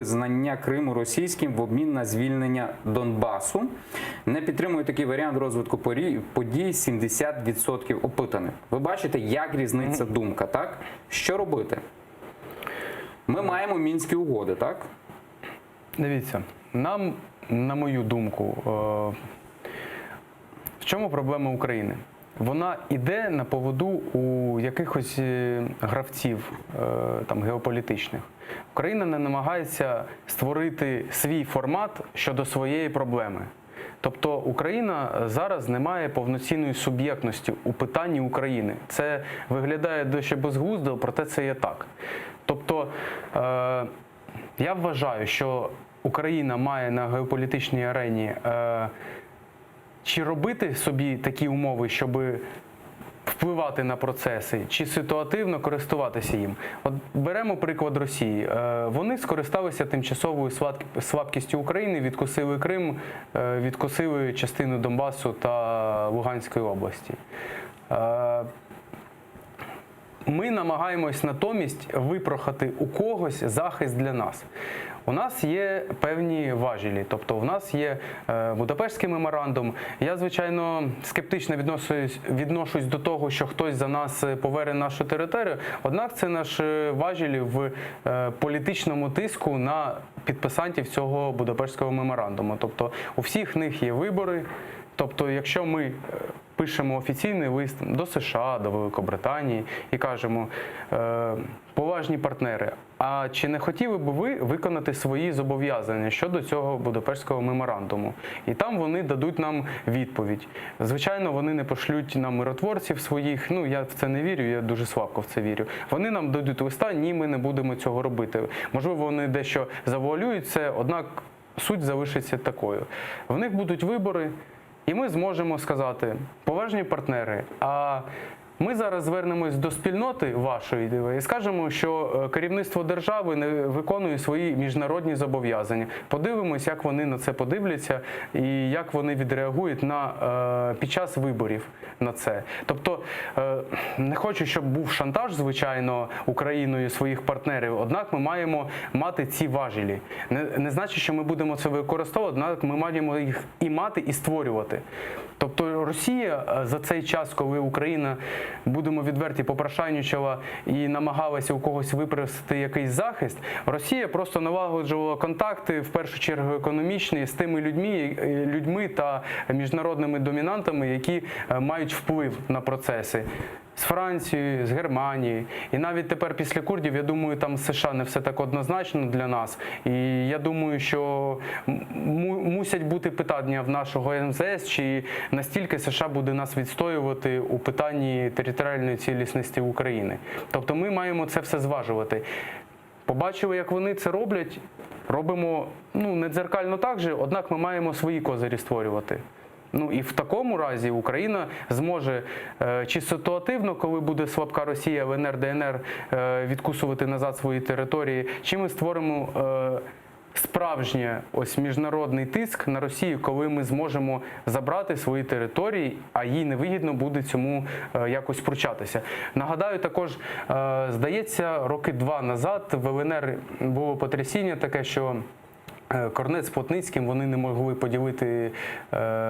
Визнання Криму російським в обмін на звільнення Донбасу. Не підтримує такий варіант розвитку подій 70% опитаних. Ви бачите, як різниця думка, так? Що робити? Ми маємо Мінські угоди, так? Дивіться, нам, на мою думку, в чому проблема України? Вона йде на поводу у якихось гравців там, геополітичних. Україна не намагається створити свій формат щодо своєї проблеми. Тобто Україна зараз не має повноцінної суб'єктності у питанні України. Це виглядає дещо безглуздо, проте це є так. Тобто я вважаю, що Україна має на геополітичній арені чи робити собі такі умови, щоб впливати на процеси, чи ситуативно користуватися їм. От беремо приклад Росії. Вони скористалися тимчасовою слабкістю України, відкусили Крим, відкусили частину Донбасу та Луганської області. Ми намагаємось натомість випрохати у когось захист для нас. У нас є певні важелі, тобто у нас є Будапештський меморандум. Я, звичайно, скептично відношусь до того, що хтось за нас поверне нашу територію, однак це наш важіль в політичному тиску на підписантів цього Будапештського меморандуму. Тобто у всіх них є вибори. Тобто, якщо ми пишемо офіційний лист до США, до Великобританії і кажемо, поважні партнери, а чи не хотіли б ви виконати свої зобов'язання щодо цього Будапештського меморандуму? І там вони дадуть нам відповідь. Звичайно, вони не пошлють нам миротворців своїх, ну я в це не вірю, я дуже слабко в це вірю. Вони нам дадуть листа, ні, ми не будемо цього робити. Можливо, вони дещо завуалюють це, однак суть залишиться такою. В них будуть вибори, і ми зможемо сказати, поважні партнери, а ми зараз звернемось до спільноти вашої і скажемо, що керівництво держави не виконує свої міжнародні зобов'язання. Подивимось, як вони на це подивляться і як вони відреагують під час виборів на це. Тобто, не хочу, щоб був шантаж, звичайно, Україною своїх партнерів, однак ми маємо мати ці важелі. Не значить, що ми будемо це використовувати, однак ми маємо їх і мати, і створювати. Тобто Росія за цей час, коли Україна, будемо відверті, попрошайничала і намагалася у когось випросити якийсь захист, Росія просто налагоджувала контакти, в першу чергу економічні, з тими людьми та міжнародними домінантами, які мають вплив на процеси. З Францією, з Германією. І навіть тепер після курдів, я думаю, там з США не все так однозначно для нас. І я думаю, що мусять бути питання в нашого МЗС, чи настільки США буде нас відстоювати у питанні територіальної цілісності України. Тобто ми маємо це все зважувати. Побачили, як вони це роблять, робимо, не дзеркально так же, однак ми маємо свої козирі створювати. І в такому разі Україна зможе чи ситуативно, коли буде слабка Росія, ЛНР, ДНР, відкусувати назад свої території, чи ми створимо справжній міжнародний тиск на Росію, коли ми зможемо забрати свої території, а їй невигідно буде цьому якось пручатися. Нагадаю, також, здається, роки 2 назад в ЛНР було потрясіння таке, що Корнет з Плотницьким, вони не могли поділити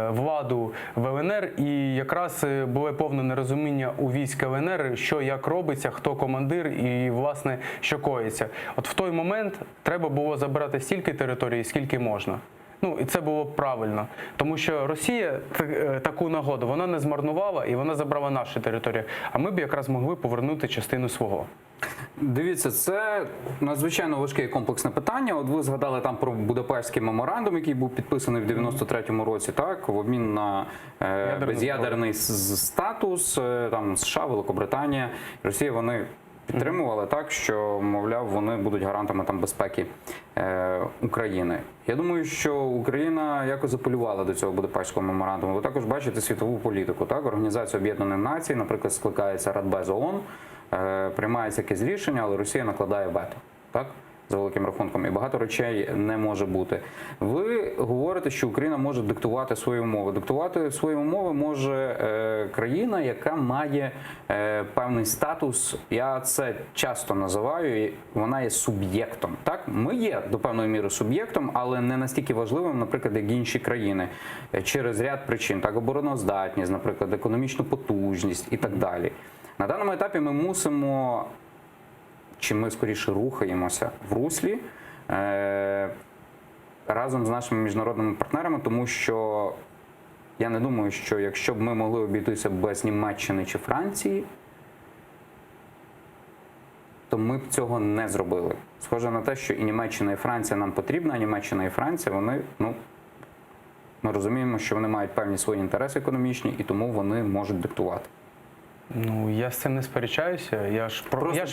владу в ЛНР, і якраз було повне нерозуміння у військ ЛНР, що як робиться, хто командир і, власне, що коїться. От в той момент треба було забирати стільки території, скільки можна. І це було б правильно, тому що Росія таку нагоду, вона не змарнувала і вона забрала наші території, а ми б якраз могли повернути частину свого. Дивіться, це надзвичайно важке і комплексне питання. От ви згадали там про Будапештський меморандум, який був підписаний в 93-му році, так, в обмін на без'ядерний статус, там США, Великобританія, Росія, вони підтримували так, що, мовляв, вони будуть гарантами там безпеки України. Я думаю, що Україна якось апелювала до цього Будапештського меморандуму. Ви також бачите світову політику, так? Організація Об'єднаних Націй, наприклад, скликається Радбез ООН, приймається якесь рішення, але Росія накладає вето, так? за великим рахунком, і багато речей не може бути. Ви говорите, що Україна може диктувати свої умови. Диктувати свої умови може країна, яка має певний статус. Я це часто називаю, і вона є суб'єктом. Так, ми є до певної міри суб'єктом, але не настільки важливим, наприклад, як інші країни, через ряд причин, так, обороноздатність, наприклад, економічну потужність і так далі. На даному етапі ми мусимо, чи ми скоріше рухаємося в руслі разом з нашими міжнародними партнерами, тому що я не думаю, що якщо б ми могли обійтися без Німеччини чи Франції, то ми б цього не зробили. Схоже на те, що і Німеччина, і Франція нам потрібна, а Німеччина і Франція, вони, ми розуміємо, що вони мають певні свої інтереси економічні, і тому вони можуть диктувати. Ну, я з цим не сперечаюся. Я ж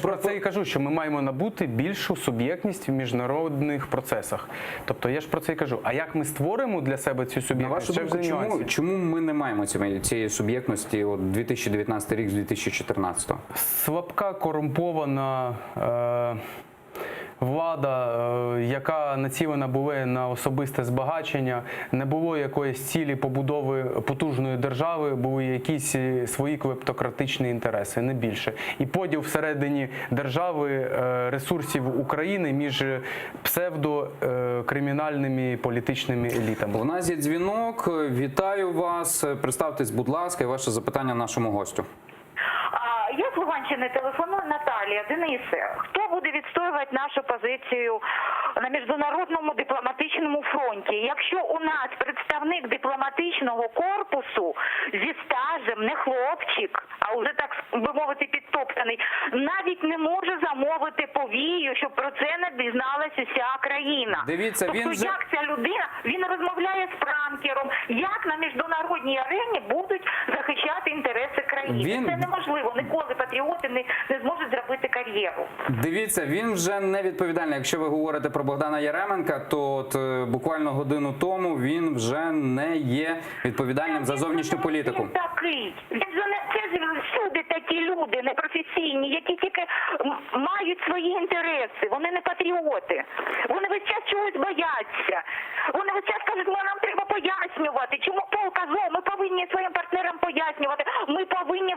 про це і кажу, що ми маємо набути більшу суб'єктність в міжнародних процесах. Тобто я ж про це і кажу. А як ми створимо для себе цю На суб'єктність? вашу думку, чому ми не маємо цієї суб'єктності от 2019 рік з 2014? Слабка, корумпована влада, яка націлена була на особисте збагачення, не було якоїсь цілі побудови потужної держави, були якісь свої клептократичні інтереси, не більше. І поділ всередині держави ресурсів України між псевдокримінальними політичними елітами. У нас є дзвінок. Вітаю вас. Представтесь, будь ласка, і ваше запитання нашому гостю. Я з Луганщини телефоную Наталія. Денисе, хто буде відстоювати нашу позицію на міжнародному дипломатичному фронті? Якщо у нас представник дипломатичного корпусу зі стажем, не хлопчик, а вже, так би мовити, підтоптаний, навіть не може замовити повію, щоб про це не дізналась уся країна. Дивіться, тобто, як ця людина, він розмовляє з пранкером, як на міжнародній арені будуть захищати інтереси країни? Це неможливо. Ніколи патріоти не зможуть зробити кар'єру. Дивіться, він вже не відповідальний. Якщо ви говорите про Богдана Яременка, то от, буквально годину тому він вже не є відповідальним за зовнішню політику. Він такий. Він же не це ж всюди такі люди непрофесійні, які тільки мають свої інтереси. Вони не патріоти. Вони весь час чогось бояться. Вони весь час кажуть, нам треба пояснювати. Чому полк Азов? Ми повинні своїм партнерам пояснювати. Ми повинні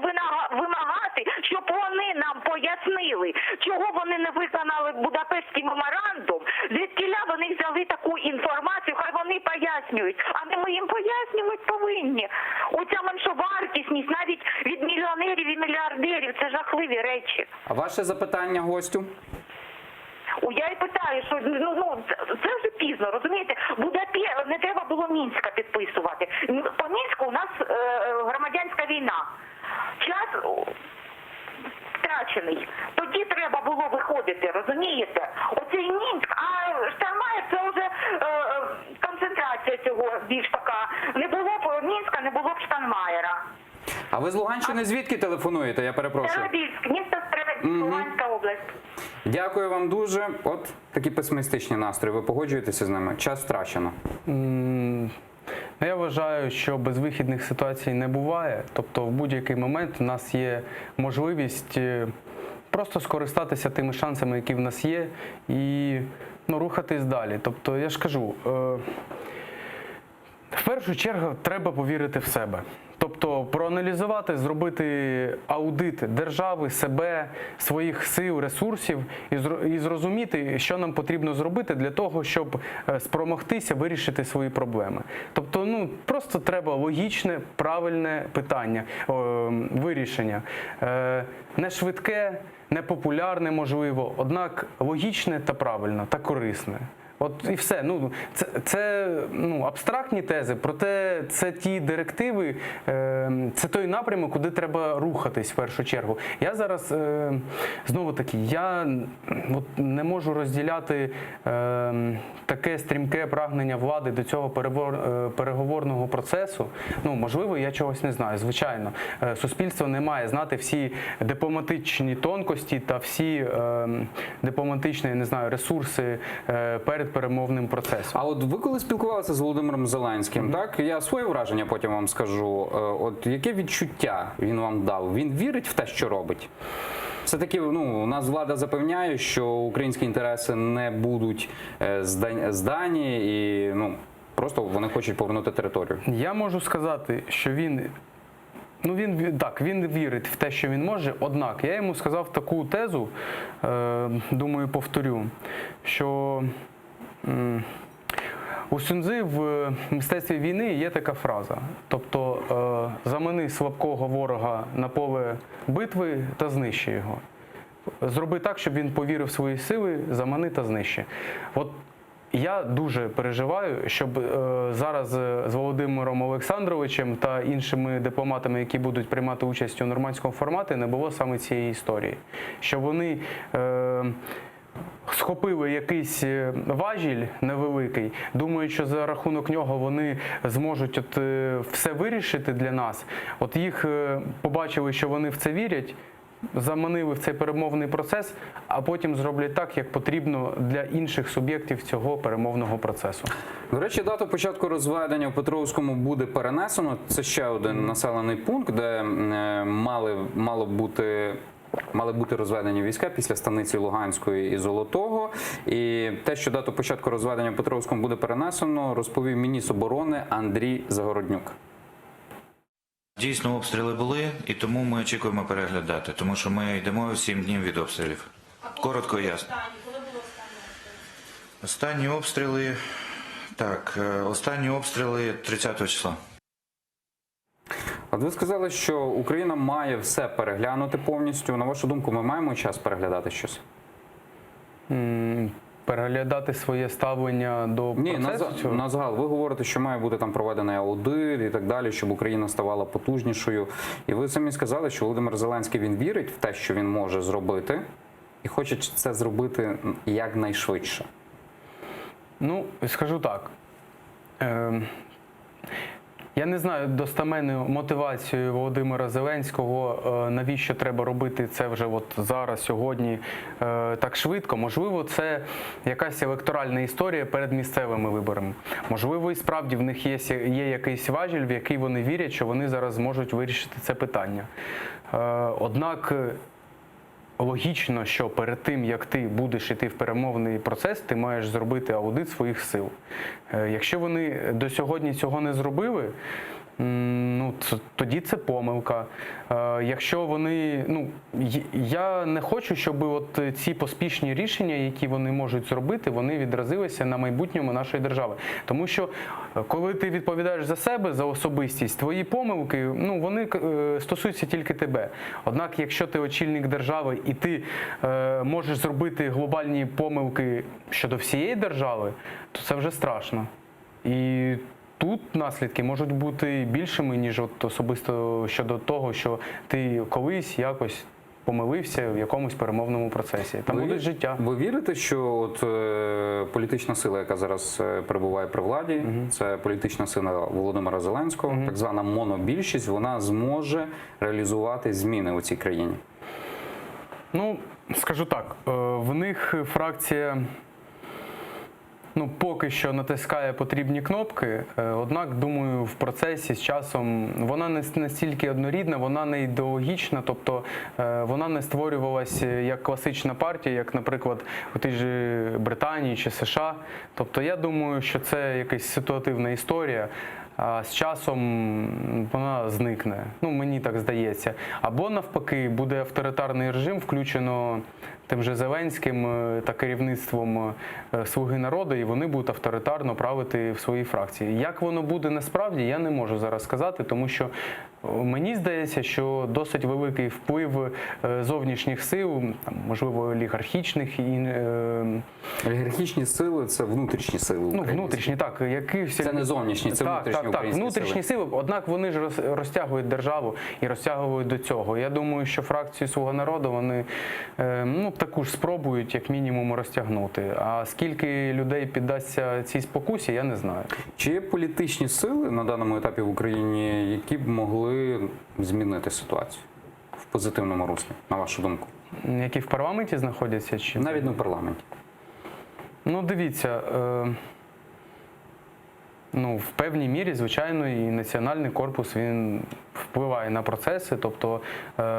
вимагати, щоб вони нам пояснили, чого вони не виконали Будапештський меморандум, звідкіля вони взяли таку інформацію, хай вони пояснюють. А не ми їм пояснювати повинні. Оця меншовартісність навіть від мільйонерів і мільярдерів – це жахливі речі. А ваше запитання гостю? Я і питаю, що це вже пізно, розумієте? Не треба було Мінська підписувати. По Мінську у нас громадянська війна. Час втрачений. Тоді треба було виходити, розумієте? Оцей Мінськ, а Штайнмаєр – це вже концентрація цього більш така. Не було б Мінська, не було б Штайнмаєра. А ви з Луганщини звідки телефонуєте? Я перепрошую. Старобільськ, місто Старобільськ, Луганська область. Дякую вам дуже. От такі песимістичні настрої. Ви погоджуєтеся з ними? Час втрачено. Я вважаю, що безвихідних ситуацій не буває. Тобто в будь-який момент у нас є можливість просто скористатися тими шансами, які в нас є, і рухатись далі. Тобто, я ж кажу, в першу чергу треба повірити в себе. Тобто проаналізувати, зробити аудит держави, себе, своїх сил, ресурсів і зрозуміти, що нам потрібно зробити для того, щоб спромогтися вирішити свої проблеми. Тобто, просто треба логічне, правильне питання, вирішення. Не швидке, не популярне, можливо, однак логічне та правильне, та корисне. От і все. Це абстрактні тези, проте це ті директиви, це той напрямок, куди треба рухатись в першу чергу. Я зараз, знову-таки, я не можу розділяти таке стрімке прагнення влади до цього переговорного процесу. Можливо, я чогось не знаю, звичайно. Суспільство не має знати всі дипломатичні тонкості та всі дипломатичні, ресурси перед перемовним процесом. А от ви коли спілкувалися з Володимиром Зеленським, так? Я своє враження потім вам скажу. От яке відчуття він вам дав? Він вірить в те, що робить? Все-таки у нас влада запевняє, що українські інтереси не будуть здані і просто вони хочуть повернути територію. Я можу сказати, що він вірить в те, що він може, однак я йому сказав таку тезу, думаю, повторю, що у Суньцзи в мистецтві війни є така фраза, тобто замани слабкого ворога на поле битви та знищи його. Зроби так, щоб він повірив в свої сили, замани та знищи. От я дуже переживаю, щоб зараз з Володимиром Олександровичем та іншими дипломатами, які будуть приймати участь у нормандському форматі, не було саме цієї історії. Щоб вони схопили якийсь важіль невеликий, думають, що за рахунок нього вони зможуть все вирішити для нас. От їх побачили, що вони в це вірять, заманили в цей перемовний процес, а потім зроблять так, як потрібно для інших суб'єктів цього перемовного процесу. До речі, дату початку розведення в Покровському буде перенесено. Це ще один населений пункт, де мали бути розведені війська після станиці Луганської і Золотого. І те, що дату початку розведення в Покровському буде перенесено, розповів міністр оборони Андрій Загороднюк. Дійсно, обстріли були, і тому ми очікуємо переглядати, тому що ми йдемо 7 днів від обстрілів. Коротко і ясно. Останні обстріли 30 числа. От ви сказали, що Україна має все переглянути повністю. На вашу думку, ми маємо час переглядати щось? Переглядати своє ставлення до процесу? Ні, на загал. Ви говорите, що має бути там проведений аудит і так далі, щоб Україна ставала потужнішою. І ви самі сказали, що Володимир Зеленський, він вірить в те, що він може зробити, і хоче це зробити якнайшвидше. Скажу так. Я не знаю достеменну мотивацію Володимира Зеленського, навіщо треба робити це вже зараз, сьогодні, так швидко. Можливо, це якась електоральна історія перед місцевими виборами. Можливо, і справді в них є якийсь важіль, в який вони вірять, що вони зараз зможуть вирішити це питання. Однак логічно, що перед тим, як ти будеш йти в перемовний процес, ти маєш зробити аудит своїх сил. Якщо вони до сьогодні цього не зробили, тоді це помилка. Якщо вони, я не хочу, щоб ці поспішні рішення, які вони можуть зробити, вони відразилися на майбутньому нашої держави. Тому що, коли ти відповідаєш за себе, за особистість, твої помилки, вони стосуються тільки тебе. Однак, якщо ти очільник держави і ти можеш зробити глобальні помилки щодо всієї держави, то це вже страшно. І тут наслідки можуть бути більшими, ніж особисто щодо того, що ти колись якось помилився в якомусь перемовному процесі. Там буде життя. Ви вірите, що політична сила, яка зараз перебуває при владі, це політична сила Володимира Зеленського, так звана монобільшість, вона зможе реалізувати зміни у цій країні? Скажу так, в них фракція поки що натискає потрібні кнопки, однак, думаю, в процесі з часом вона не настільки однорідна, вона не ідеологічна, тобто вона не створювалася як класична партія, як, наприклад, у тій же Британії чи США. Тобто я думаю, що це якась ситуативна історія, а з часом вона зникне. Мені так здається. Або навпаки, буде авторитарний режим, включено тим же Зеленським та керівництвом «Слуги народу», і вони будуть авторитарно правити в своїй фракції. Як воно буде насправді, я не можу зараз сказати, тому що мені здається, що досить великий вплив зовнішніх сил, можливо, олігархічних і... Олігархічні сили – це внутрішні сили. Внутрішні, так. Це не зовнішні, це внутрішні українські сили. Внутрішні сили, однак вони ж розтягують державу і розтягують до цього. Я думаю, що фракцію «Слуга народу» вони таку ж спробують, як мінімум, розтягнути. А скільки людей піддасться цій спокусі, я не знаю. Чи є політичні сили на даному етапі в Україні, які б могли змінити ситуацію в позитивному руслі, на вашу думку? Які в парламенті знаходяться? Чи навіть не в парламенті. Дивіться, Ну, в певній мірі, звичайно, і національний корпус він впливає на процеси, тобто,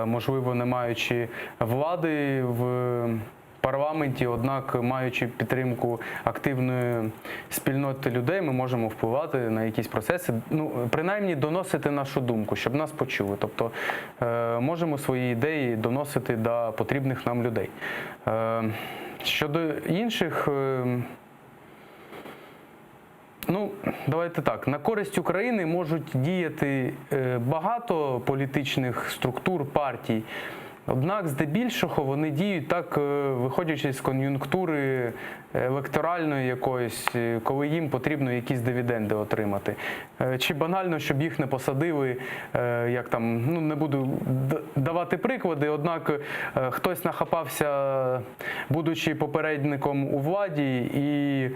можливо, не маючи влади в парламенті, однак маючи підтримку активної спільноти людей, ми можемо впливати на якісь процеси, ну, принаймні доносити нашу думку, щоб нас почули. Тобто можемо свої ідеї доносити до потрібних нам людей. Щодо інших, ну, давайте так, на користь України можуть діяти багато політичних структур, партій. Однак, здебільшого, вони діють так, виходячи з кон'юнктури електоральної якоїсь, коли їм потрібно якісь дивіденди отримати. Чи банально, щоб їх не посадили, як там, ну не буду давати приклади, однак хтось нахапався, будучи попередником у владі, і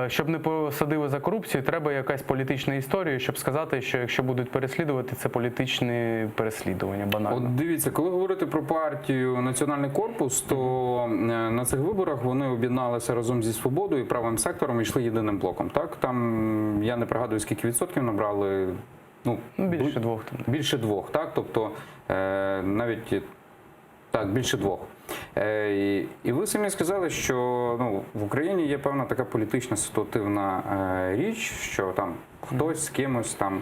щоб не посадили за корупцію, треба якась політична історія, щоб сказати, що якщо будуть переслідувати, це політичне переслідування, банально. От дивіться, коли говорити про партію Національний корпус, то на цих виборах вони об'єдналися разом зі Свободою і Правим сектором і йшли єдиним блоком. Так? Там, я не пригадую, скільки відсотків набрали. Ну, Більше двох. Більше двох, так? Тобто навіть так, більше двох. І ви самі сказали, що ну, в Україні є певна така політична ситуативна річ, що там хтось з кимось там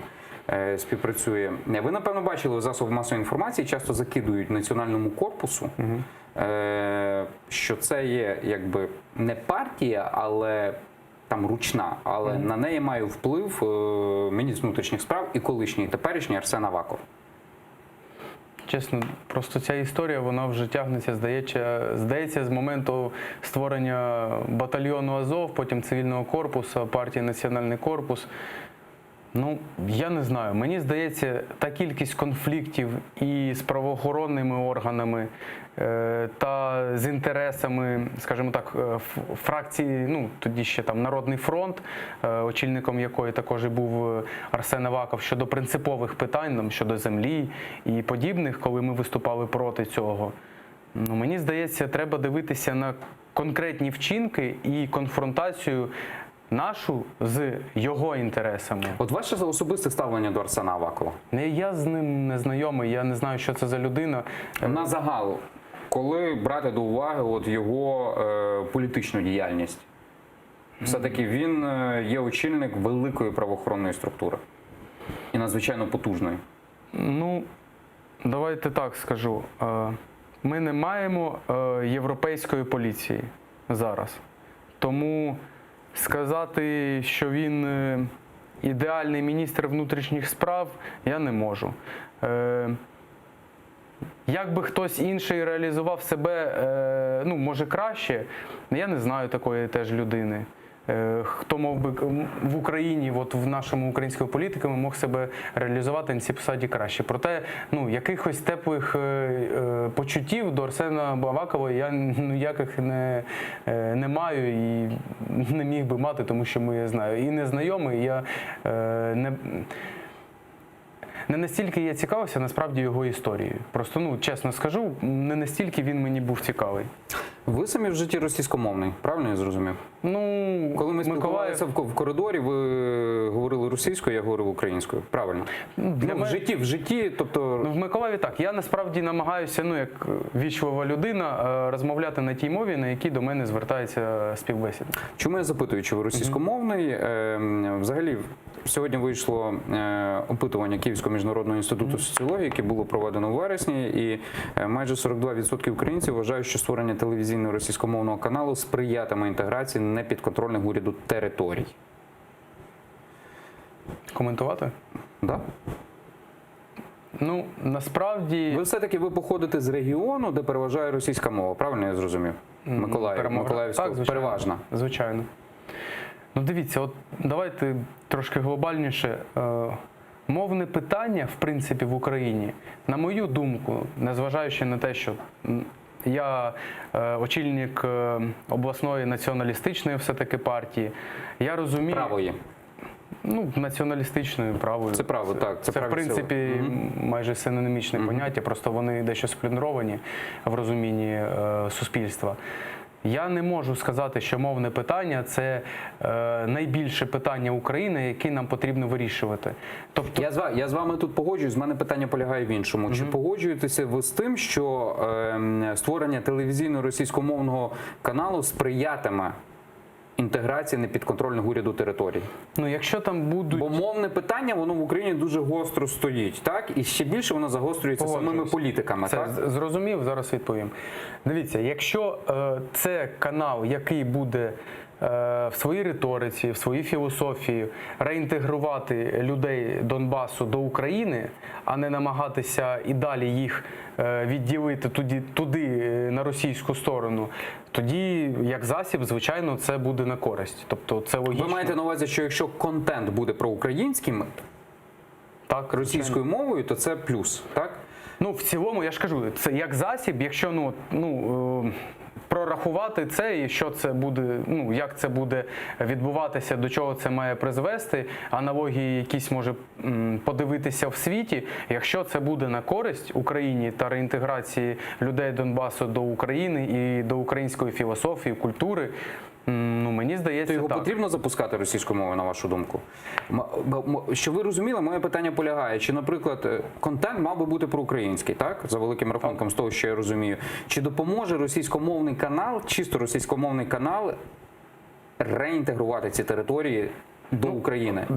співпрацює. Ви, напевно, бачили в засобах масової інформації, часто закидують Національному корпусу, що це є якби не партія, але там ручна, але на неї має вплив міністр внутрішніх справ і колишній, і теперішній Арсен Аваков. Чесно, просто ця історія, вона вже тягнеться, здається, з моменту створення батальйону Азов, потім цивільного корпусу, партії Національний корпус. Ну, я не знаю. Мені здається, та кількість конфліктів і з правоохоронними органами, та з інтересами, скажімо так, фракції, ну, тоді ще там Народний фронт, очільником якої також і був Арсен Аваков, щодо принципових питань, там, щодо землі і подібних, коли ми виступали проти цього. Ну, мені здається, треба дивитися на конкретні вчинки і конфронтацію нашу з його інтересами. От ваше особисте ставлення до Арсена Авакова? Я з ним не знайомий, я не знаю, що це за людина. На загал, коли брати до уваги от його політичну діяльність, все-таки він є очільник великої правоохоронної структури і надзвичайно потужної. Ну, давайте так скажу. Ми не маємо європейської поліції зараз. Тому сказати, що він ідеальний міністр внутрішніх справ, я не можу. Як би хтось інший реалізував себе, ну, може краще, я не знаю такої теж людини. Хто мов би в Україні, от в нашому українському політикумі мог себе реалізувати на цій посаді краще. Проте, ну, якихось теплих почуттів до Арсена Авакова я ніяких не маю і не міг би мати, тому що я знаю. І не знайомий, я не настільки я цікавився, насправді, його історією. Просто, ну, чесно скажу, не настільки він мені був цікавий. Ви самі в житті російськомовний, правильно я зрозумів? Ну, коли ми спілкувалися в коридорі, ви говорили російською, я говорив українською. Правильно? В житті, тобто... Ну, в Миколаєві так. Я насправді намагаюся, ну, як вічлива людина, розмовляти на тій мові, на якій до мене звертається співбесідник. Чому я запитую, чи ви російськомовний? Взагалі, сьогодні вийшло опитування Київського міжнародного інституту соціології, яке було проведено у вересні, і майже 42% українців вважають, що створення телевізійного російськомовного каналу сприятиме інтеграції непідконтрольних уряду територій. Коментувати? Да? Ну, насправді... Ви все-таки походите з регіону, де переважає російська мова, правильно я зрозумів? Миколаївська, так, звичайно. переважна. Звичайно. Ну, дивіться, от давайте трошки глобальніше. Мовне питання, в принципі, в Україні, на мою думку, незважаючи на те, що я очільник обласної націоналістичної все-таки партії, я розумію... Правої. Ну, націоналістичною, правою. Це право, так. Це в принципі, майже синонімічне поняття, просто вони дещо сплюндровані в розумінні суспільства. Я не можу сказати, що мовне питання – це найбільше питання України, яке нам потрібно вирішувати. Тобто, Я з вами тут погоджуюсь, з мене питання полягає в іншому. Чи погоджуєтеся ви з тим, що створення телевізійного російськомовного каналу сприятиме інтеграції непідконтрольних уряду територій? ну, якщо там будуть… Бо мовне питання, воно в Україні дуже гостро стоїть, так? І ще більше воно загострюється самими Погоджуюсь. політиками, Це так? зрозумів, зараз відповім. Дивіться, якщо це канал, який буде в своїй риториці, в своїй філософії реінтегрувати людей Донбасу до України, а не намагатися і далі їх відділити туди на російську сторону, тоді, як засіб, звичайно, це буде на користь. Тобто це логічно. Ви маєте на увазі, що якщо контент буде проукраїнським, Так, російською мовою, то це плюс, так? Ну, в цілому, я ж кажу, це як засіб, якщо прорахувати це і що це буде, як це буде відбуватися, до чого це має призвести, аналогії якісь може подивитися в світі. Якщо це буде на користь Україні та реінтеграції людей Донбасу до України і до української філософії, культури, мені здається, То його так. потрібно запускати російською мовою, на вашу думку? Що ви розуміли, моє питання полягає, чи, наприклад, контент мав би бути проукраїнський, так? За великим рахунком, з того, що я розумію. Чи допоможе російськомовний канал, чисто російськомовний канал, реінтегрувати ці території до України?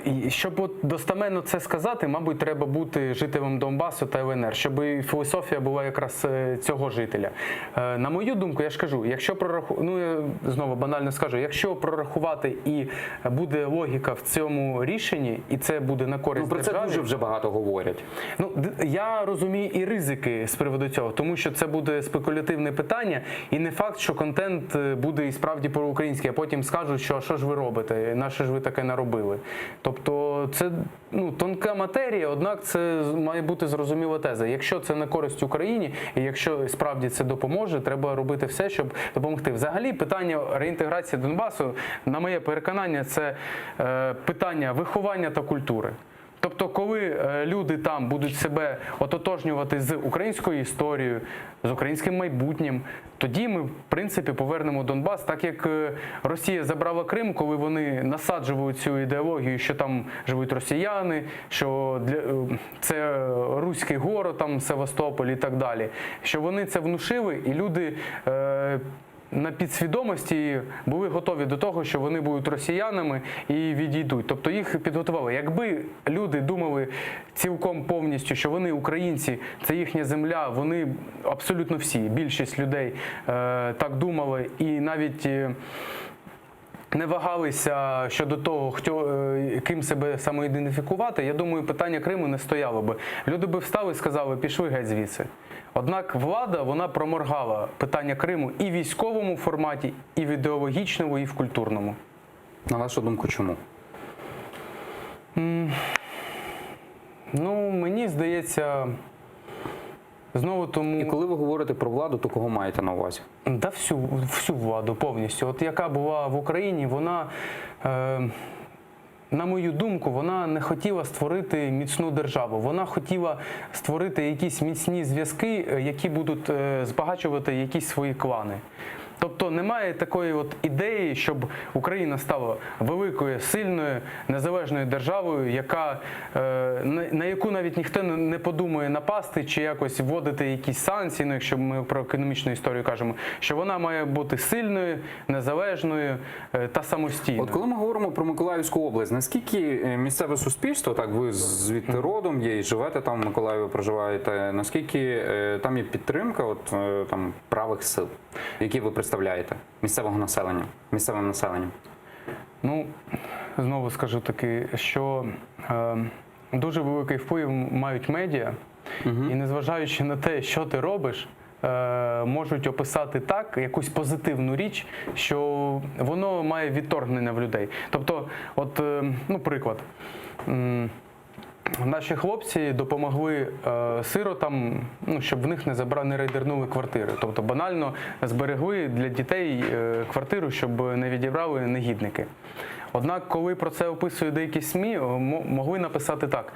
І щоб от достеменно це сказати, мабуть, треба бути жителем Донбасу та ЛНР, щоб і філософія була якраз цього жителя. На мою думку, я ж кажу, якщо я знову банально скажу, якщо прорахувати і буде логіка в цьому рішенні, і це буде на користь Про це державі, дуже вже багато говорять. я розумію і ризики з приводу цього, тому що це буде спекулятивне питання, і не факт, що контент буде і справді проукраїнський, а потім скажуть, що що ж ви робите, на що ж ви таке наробили. Тобто це тонка матерія, однак це має бути зрозуміла теза. Якщо це на користь Україні, і якщо справді це допоможе, треба робити все, щоб допомогти. Взагалі питання реінтеграції Донбасу, на моє переконання, це питання виховання та культури. Тобто, коли люди там будуть себе ототожнювати з українською історією, з українським майбутнім, тоді ми, в принципі, повернемо Донбас, так як Росія забрала Крим, коли вони насаджують цю ідеологію, що там живуть росіяни, що це руський город, там Севастополь і так далі. Що вони це внушили, і люди на підсвідомості були готові до того, що вони будуть росіянами і відійдуть. Тобто їх підготували. Якби люди думали цілком повністю, що вони українці, це їхня земля, вони абсолютно всі, більшість людей так думали і навіть не вагалися щодо того, ким себе самоідентифікувати, я думаю, питання Криму не стояло би. Люди би встали і сказали, пішли геть звідси. Однак влада, вона проморгала питання Криму і в військовому форматі, і в ідеологічному, і в культурному. На вашу думку, чому? Мені здається, знову тому… І коли ви говорите про владу, то кого маєте на увазі? Да всю владу повністю. От яка була в Україні, вона, на мою думку, вона не хотіла створити міцну державу. Вона хотіла створити якісь міцні зв'язки, які будуть збагачувати якісь свої клани. Тобто немає такої от ідеї, щоб Україна стала великою, сильною, незалежною державою, на яку навіть ніхто не подумає напасти чи якось вводити якісь санкції, якщо ми про економічну історію кажемо, що вона має бути сильною, незалежною та самостійною. От коли ми говоримо про Миколаївську область, наскільки місцеве суспільство, так ви звідти родом є і живете там, в Миколаєві проживаєте, наскільки там є підтримка там правих сил, які ви представляєте, місцевим населенням? Знову скажу таки, що дуже великий вплив мають медіа, і незважаючи на те, що ти робиш, можуть описати так, якусь позитивну річ, що воно має відторгнення в людей. Тобто, приклад. Наші хлопці допомогли сиротам, щоб в них не рейдернули квартири. Тобто банально зберегли для дітей квартиру, щоб не відібрали негідники. Однак, коли про це описують деякі СМІ, могли написати так.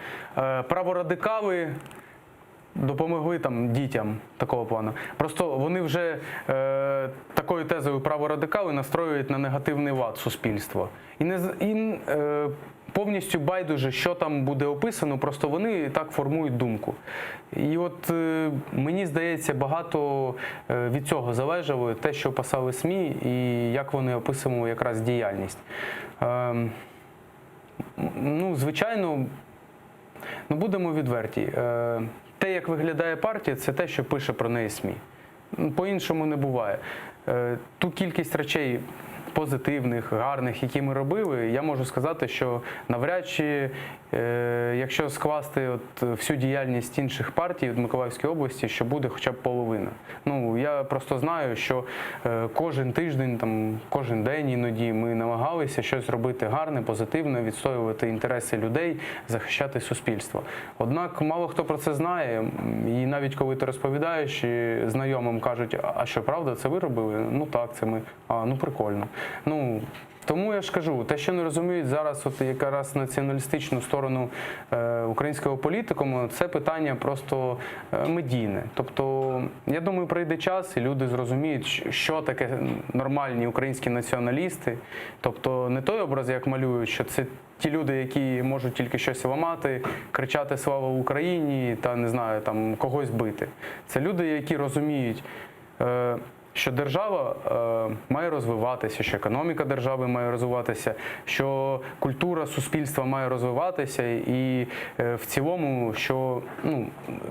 Праворадикали допомогли там дітям такого плану. Просто вони вже такою тезою праворадикали настроюють на негативний лад суспільства. Повністю байдуже, що там буде описано, просто вони так формують думку. І от мені здається, багато від цього залежало те, що писали СМІ і як вони описували якраз діяльність. Ну, звичайно, ну, будемо відверті. Те, як виглядає партія, це те, що пише про неї СМІ. По-іншому не буває. Ту кількість речей позитивних, гарних, які ми робили, я можу сказати, що навряд чи, якщо скласти всю діяльність інших партій в Миколаївській області, що буде хоча б половина. Ну, я просто знаю, що кожен тиждень, там, кожен день іноді ми намагалися щось робити гарне, позитивне, відстоювати інтереси людей, захищати суспільство. Однак мало хто про це знає, і навіть коли ти розповідаєш, і знайомим кажуть, а що, правда, це ви робили? Ну так, це ми. Ну прикольно. Ну, тому я ж кажу, те, що не розуміють зараз якраз націоналістичну сторону українського політикуму, це питання просто медійне. Тобто, я думаю, прийде час, і люди зрозуміють, що таке нормальні українські націоналісти. Тобто, не той образ, як малюють, що це ті люди, які можуть тільки щось ламати, кричати «Слава Україні» та, не знаю, там, когось бити. Це люди, які розуміють, що держава має розвиватися, що економіка держави має розвиватися, що культура суспільства має розвиватися і в цілому, що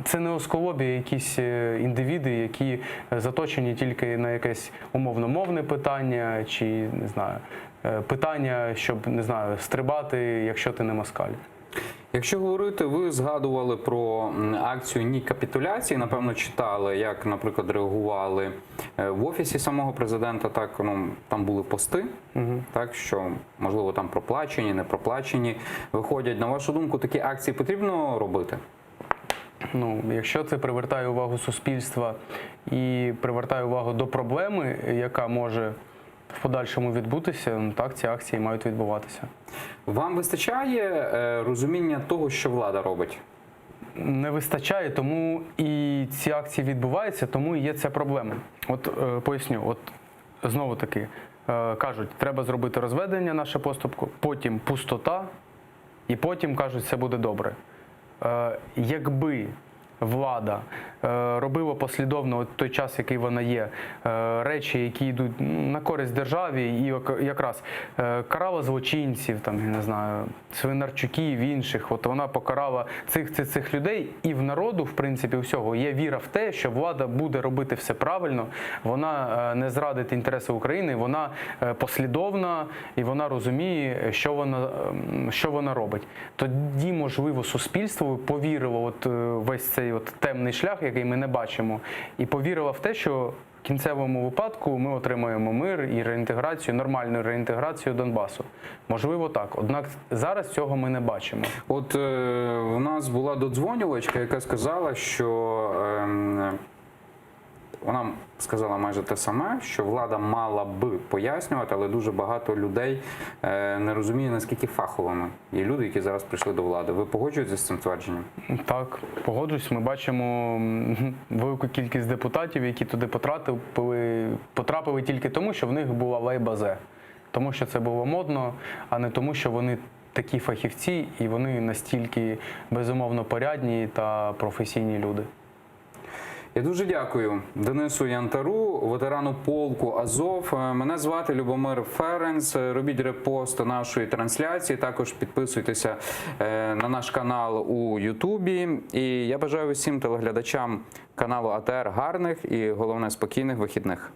це не осколобі якісь індивіди, які заточені тільки на якесь умовно-мовне питання чи, не знаю, питання, щоб, не знаю, стрибати, якщо ти не москаль. Якщо говорити, ви згадували про акцію «Ні капітуляції», напевно, читали, як, наприклад, реагували в офісі самого президента, так, там були пости, так, що, можливо, там проплачені, не проплачені, виходять. На вашу думку, такі акції потрібно робити? Ну, якщо це привертає увагу суспільства і привертає увагу до проблеми, яка може в подальшому відбутися, так, ці акції мають відбуватися. Вам вистачає розуміння того, що влада робить? Не вистачає, тому і ці акції відбуваються, тому і є ця проблема. От поясню, знову таки, кажуть, треба зробити розведення, наша поступку, потім пустота, і потім кажуть, все буде добре. Якби влада робила послідовно той час, який вона є, речі, які йдуть на користь державі, і якраз карала злочинців, там, я не знаю, Свинарчуків, інших, вона покарала цих людей, і в народу, в принципі, всього є віра в те, що влада буде робити все правильно, вона не зрадить інтереси України, вона послідовна, і вона розуміє, що вона робить. Тоді, можливо, суспільство повірило весь цей темний шлях, який ми не бачимо, і повірила в те, що в кінцевому випадку ми отримаємо мир і реінтеграцію, нормальну реінтеграцію Донбасу. Можливо, так. Однак зараз цього ми не бачимо. От у нас була додзвонювачка, яка сказала, що вона сказала майже те саме, що влада мала би пояснювати, але дуже багато людей не розуміє, наскільки фаховими є люди, які зараз прийшли до влади. Ви погоджуєтеся з цим твердженням? Так, погоджуюсь. Ми бачимо велику кількість депутатів, які туди потрапили тільки тому, що в них була лейба-Зе. Тому що це було модно, а не тому, що вони такі фахівці і вони настільки безумовно порядні та професійні люди. Я дуже дякую Денису Янтару, ветерану полку Азов. Мене звати Любомир Ференц. Робіть репост нашої трансляції. Також підписуйтеся на наш канал у Ютубі. І я бажаю усім телеглядачам каналу АТР гарних і, головне, спокійних вихідних.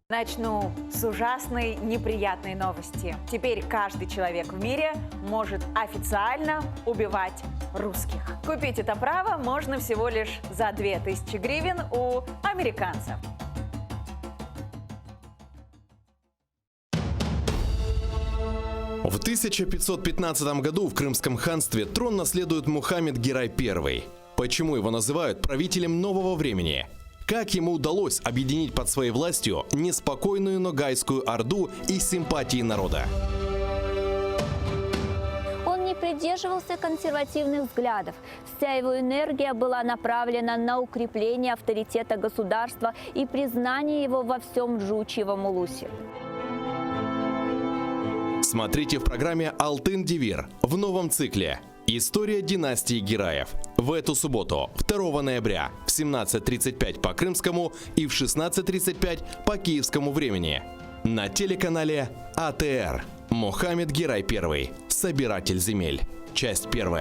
Начну с ужасной, неприятной новости. Теперь каждый человек в мире может официально убивать русских. Купить это право можно всего лишь за 2000 гривен у американцев. В 1515 году в Крымском ханстве трон наследует Мухаммед Герай I. Почему его называют правителем нового времени? Как ему удалось объединить под своей властью неспокойную Ногайскую Орду и симпатии народа? Он не придерживался консервативных взглядов. Вся его энергия была направлена на укрепление авторитета государства и признание его во всем Джучьевом улусе. Смотрите в программе «Алтын Девир» в новом цикле «История династии Гираев». В эту субботу, 2 ноября, в 17:35 по крымскому и в 16:35 по киевскому времени. На телеканале АТР. Мухаммед Гирай I. Собиратель земель. Часть 1.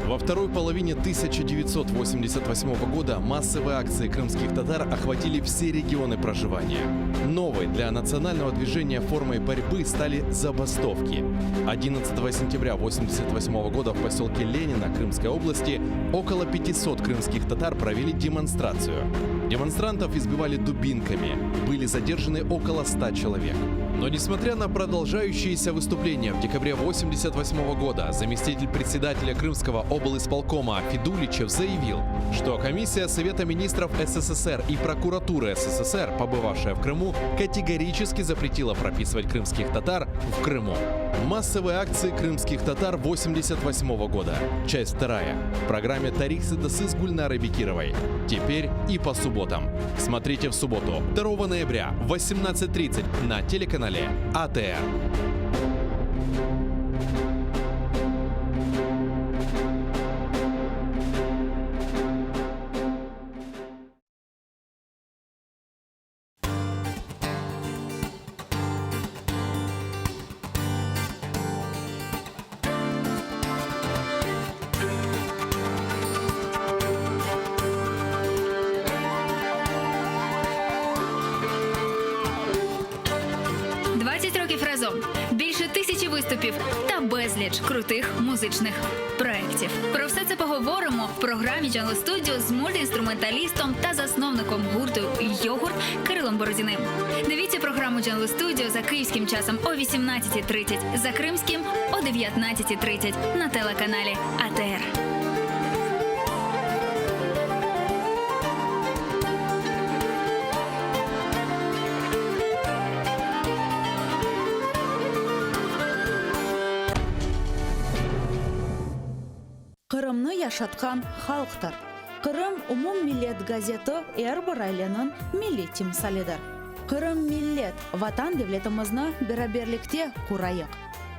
Во второй половине 1988 года массовые акции крымских татар охватили все регионы проживания. Новой для национального движения формой борьбы стали забастовки. 11 сентября 1988 года в поселке Ленина Крымской области около 500 крымских татар провели демонстрацию. Демонстрантов избивали дубинками, были задержаны около 100 человек. Но несмотря на продолжающиеся выступления, в декабре 1988 года заместитель председателя Крымского облисполкома Федуличев заявил, что комиссия Совета министров СССР и прокуратуры СССР, побывавшая в Крыму, категорически запретила прописывать крымских татар в Крыму. Массовые акции крымских татар 1988 года. Часть 2. В программе «Тарих Сыдасы» с Гульнарой Бекировой. Теперь и по субботам. Смотрите в субботу, 2 ноября в 18:30 на телеканале АТР. Більше 1000 виступів та безліч крутих музичних проєктів. Про все це поговоримо в програмі Jungle Studio з мультиінструменталістом та засновником гурту «Йогурт» Кирилом Бородіним. Дивіться програму Jungle Studio за київським часом о 18:30, за кримським о 19:30 на телеканалі АТР. Кырымны яшаткан халыктар. Кырым умум миллет газеты әрбір айланын милли тимсалидер. Кырым миллет ватан девлетімізні бераберлікте курайық.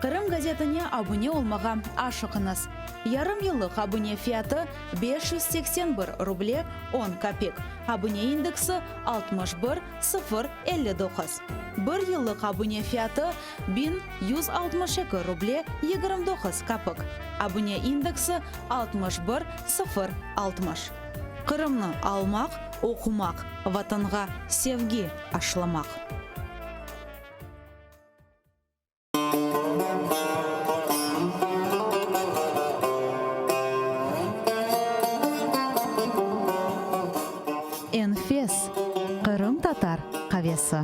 Кырым газетіне абуне олмаға ашықыныз. Ярым йыллық абуне фияты 581 рубле 10 копек. Абуне индексы 61,059. Bir yıllık abone fiyatı 1162 ruble 29 kapık. Abone indeksi 61,060. Kırımны almaq, okumaq, vatanға sevgi aşlamaq. Enfes, Kırım Tatar kahvesi.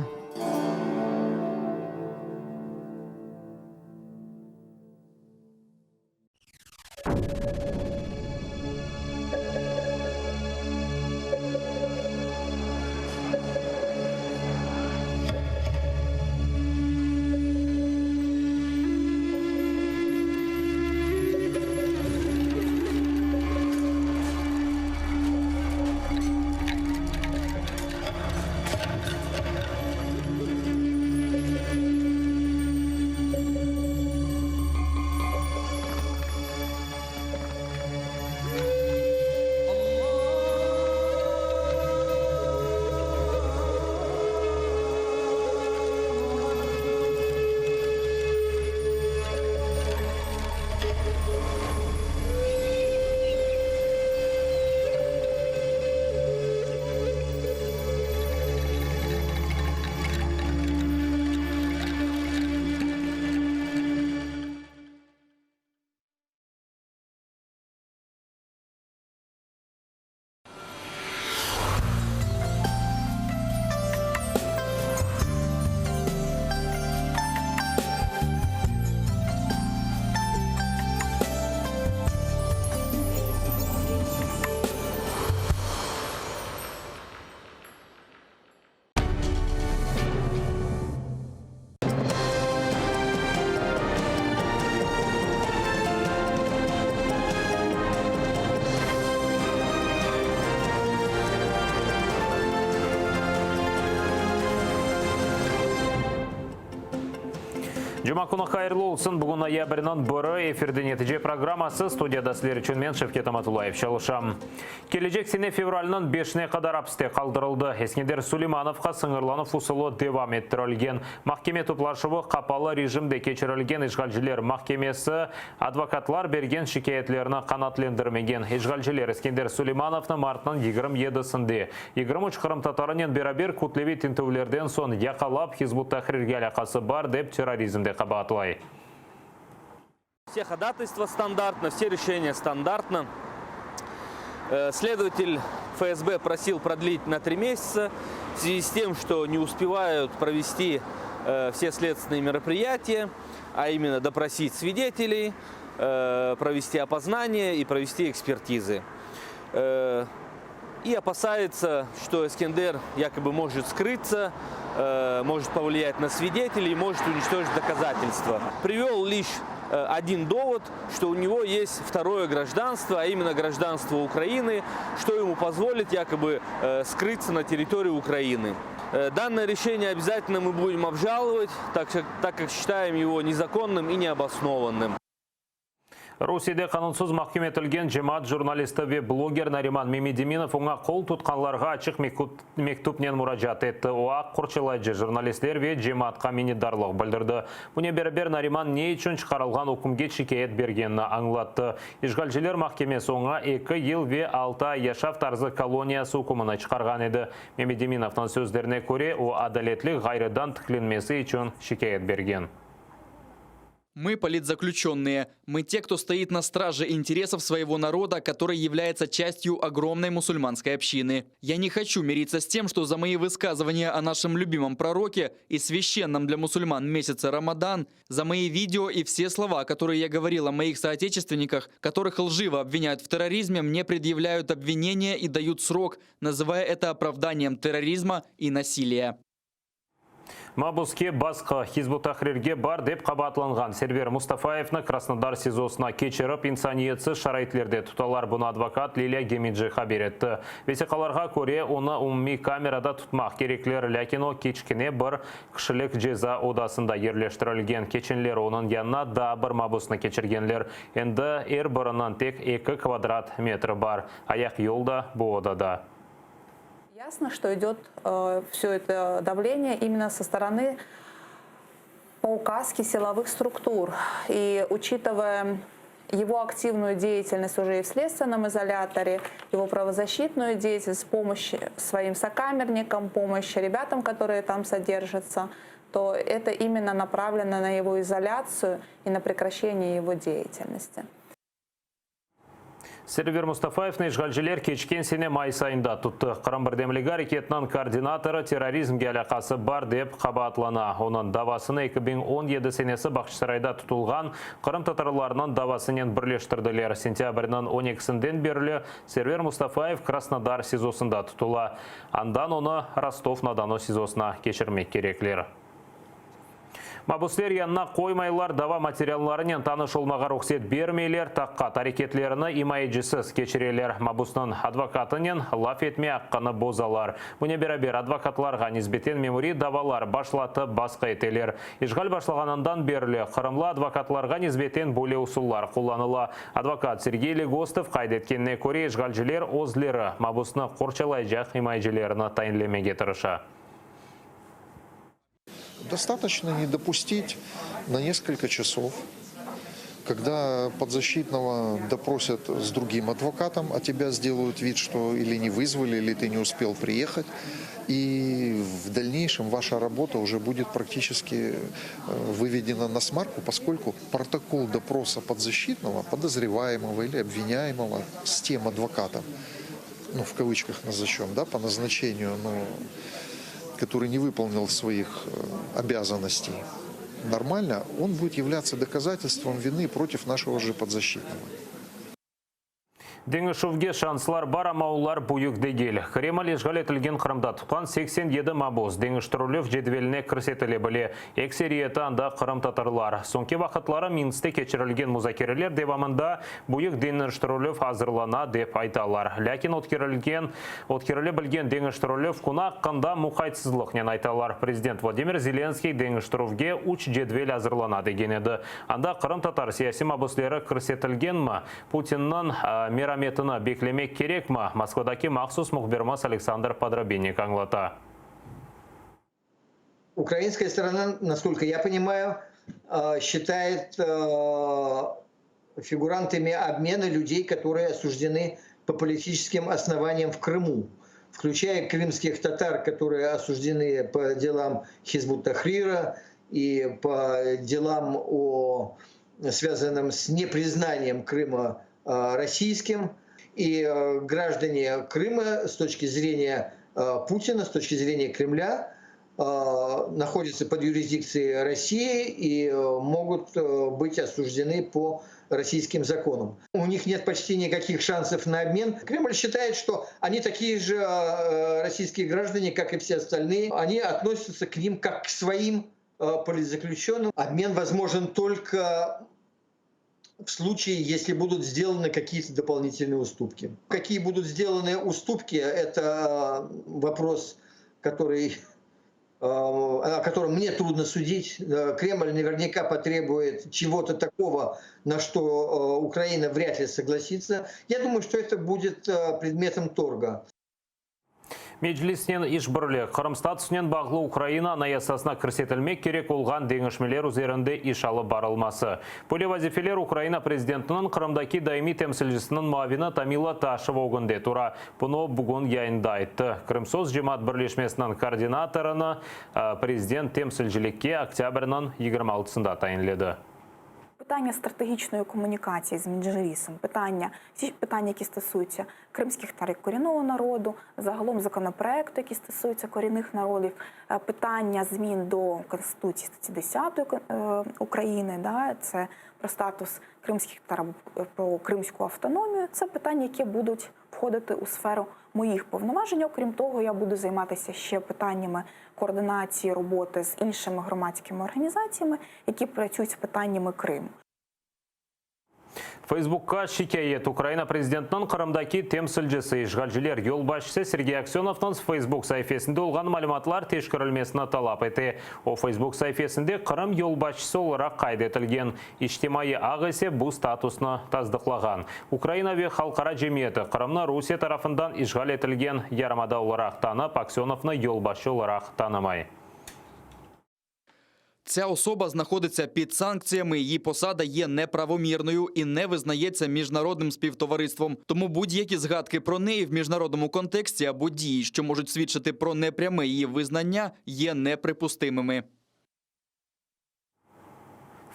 Жұма күні қайырлы олсын. Бүгін ноябрьнан бұры эфирді нәтиже программасы студияда сілер үшін мен Шевкет Аматулаев шалышам. Кележек сене февралынан 5-не қадар апсте қалдырылды. Ескендер Сулеймановқа сыңырланып ұсылы девам еттірілген. Махкеме туплашывы қапалы режимде кечірілген ишғалжілер махкемесі адвокатлар берген шикаетлеріні қанатлендірмеген. Ишғалжілер Ескендер Сулеймановны мартынан 27-сінде. 23 қырым татарынен берабер күтлеви тінтеулерден сон яқалап Хизбут Тахрирге алақасы бар деп терроризмде қабатлай. Все ходатайства стандартно, все решения стандартно. Следователь ФСБ просил продлить на 3 месяца в связи с тем, что не успевают провести все следственные мероприятия, а именно допросить свидетелей, провести опознание и провести экспертизы. И опасается, что Эскендер якобы может скрыться, может повлиять на свидетелей, может уничтожить доказательства. Привел лишь один довод, что у него есть второе гражданство, а именно гражданство Украины, что ему позволит якобы скрыться на территории Украины. Данное решение обязательно мы будем обжаловать, так как считаем его незаконным и необоснованным. Русияда қанунсыз махкем етілген жемат журналисті ве блогер Нариман Мемедиминов оңа қол тұтқанларға ачық мектупнен мұражат етті. Оақ құрчылайжы журналистер ве жематқа минидарлық білдірді. Бұне бәрібер Нариман не үшін шығарылған өкімге шикает бергенні аңлатты. Ишғалжілер махкемесі оңа 2 ел ве 6 ай яшав тарзы колониясы өкіміні шығарған еді. Мемедиминовтың сөздеріне көре, о адалетлік ғайрыдан тікленмесі үшін шикает берген. Мы политзаключенные. Мы те, кто стоит на страже интересов своего народа, который является частью огромной мусульманской общины. Я не хочу мириться с тем, что за мои высказывания о нашем любимом пророке и священном для мусульман месяце Рамадан, за мои видео и все слова, которые я говорил о моих соотечественниках, которых лживо обвиняют в терроризме, мне предъявляют обвинения и дают срок, называя это оправданием терроризма и насилия. Мабуске басқа Хизбут Тахрирге бар деп қабатланған Сервер Мустафаевны Краснодар СИЗОсына кечіріп инсаниетсіз шарайтлерде тұталар. Бұны адвокат Лилия Гемиджи хабар етті. Весеқаларға көре оны умми камерада тұтмақ кереклер, ләкин о кечкіне бір кішілік жеза одасында ерлештірілген. Кеченлер оның янына да бір мабусны кечіргенлер. Енді әр бірінен тек 2 квадрат метр бар. Аяқ yolda bu odada. Ясно, что идет все это давление именно со стороны по указке силовых структур. И учитывая его активную деятельность уже и в следственном изоляторе, его правозащитную деятельность, помощь своим сокамерникам, помощь ребятам, которые там содержатся, то это именно направлено на его изоляцию и на прекращение его деятельности. Сервер Мустафаевны ишғалжілер кечкен сене май сайында тұтты. Қырым-бірдемлігі әрекетінің координаторы терроризмге алақасы бар деп қабатлана. Оның давасыны 2017 сенесі Бақшысарайда тұтылған Қырым татарларының давасынен бірлештірділер. Сентябрінің 12-сінден берілі Сервер Мустафаев Краснодар СИЗОсында тұтыла. Андан оны Ростов-на-Дону СИЗОсына кешірмек кереклер. Мабустер янына қоймайлар дава материалларынан таныш олмаға рұқсет бермейлер, таққа тарекетлеріні имайджісіз кечірелер. Мабуснын адвокатынен лаф етме аққаны бозалар. Бұне бәрабер адвокатларға низбетен мемори давалар башлаты басқа етелер. Ишғал башлаганандан берілі қырымлы адвокатларға низбетен бөле усуллар қоланыла. Адвокат Сергей Легостов қайдеткенне көре ишғалжілер озлері мабусны қорчалай жақ имайджілеріні тайынлемеге тырыша. Достаточно не допустить на несколько часов, когда подзащитного допросят с другим адвокатом, а тебя сделают вид, что или не вызвали, или ты не успел приехать. И в дальнейшем ваша работа уже будет практически выведена на смарку, поскольку протокол допроса подзащитного, подозреваемого или обвиняемого с тем адвокатом, ну в кавычках назовем, да, по назначению, который не выполнил своих обязанностей нормально, он будет являться доказательством вины против нашего же подзащитного. Деңі шовге шанслар бар амаулар бұйық дегел. Кремль ешғал етілген Қырымда тұтқан 87 мабоз Деңі Штырулев жедвеліне кірсетілі біле. Эксериеті анда Қырым татарлар. Сонке вақытлары Минсте кечірілген музакерелер девамында бұйық Деңі Штырулев азырлана деп айталар. Ләкин откерілі білген Деңі Штырулев күнақ қында мұқайтсызлық нен айталар. Президент Владимир Зеленский Деңі Штырувге уч жедвел азырлана деген еді. Анда Қырым татар сияси мабозлері кірсетілген ма? Путиннан метына беклемек керек ма? Москвадаки махсус мухбермас Александр Подробинник аңлата. Украинская сторона, насколько я понимаю, считает фигурантами обмена людей, которые осуждены по политическим основаниям в Крыму, включая крымских татар, которые осуждены по делам Хизбут-Тахрира и по делам, связанным с непризнанием Крыма российским, и граждане Крыма с точки зрения Путина, с точки зрения Кремля, находятся под юрисдикцией России и могут быть осуждены по российским законам. У них нет почти никаких шансов на обмен. Кремль считает, что они такие же российские граждане, как и все остальные. Они относятся к ним как к своим политзаключенным. Обмен возможен только в случае, если будут сделаны какие-то дополнительные уступки. Какие будут сделаны уступки, это вопрос, о котором мне трудно судить. Кремль наверняка потребует чего-то такого, на что Украина вряд ли согласится. Я думаю, что это будет предметом торга. Меджлиснен ишбірлі Қырым статусінен бағлы Украина анаясасына кірсетілмек керек олған деңішмелер üzerinde иш алып барылмасы. Поле вазифелер Украина президентінің Қырымдаки даими темсілжісінің муавина Тамила Ташева оғынде тура. Бұны бүгін яйында айтты. Крымсоз жемат бірлешмесінің координаторына президент темсілжілікке октябрьнан 26-сында тайынледі. Питання стратегічної комунікації з Меджлісом, ті питання, які стосуються кримських та корінного народу, загалом законопроекту, які стосуються корінних народів, питання змін до Конституції статті 10 України, це про статус кримських та про кримську автономію, це питання, які будуть входити у сферу моїх повноважень. Окрім того, я буду займатися ще питаннями координації роботи з іншими громадськими організаціями, які працюють з питаннями Криму. Фейсбукка шикает Украина президентінің Қырымдаки темсілжісі işgalciler yol başçısı Сергей Аксеновтың Facebook sayfasında olған мәліматлар тешкірілмесіне талап еті. O Facebook sayfasında Қырым yol başçısı olarak kaydetilgen. İçtimai ақ есе bu statusını tazdықлаған. Украина ve халқара cemiyeti Қырымны Rusya tarafından işgal etilgen yarımada olarak tanып, Аксеновны yol başçı olarak tanımай. Ця особа знаходиться під санкціями, її посада є неправомірною і не визнається міжнародним співтовариством. Тому будь-які згадки про неї в міжнародному контексті або дії, що можуть свідчити про непряме її визнання, є неприпустимими.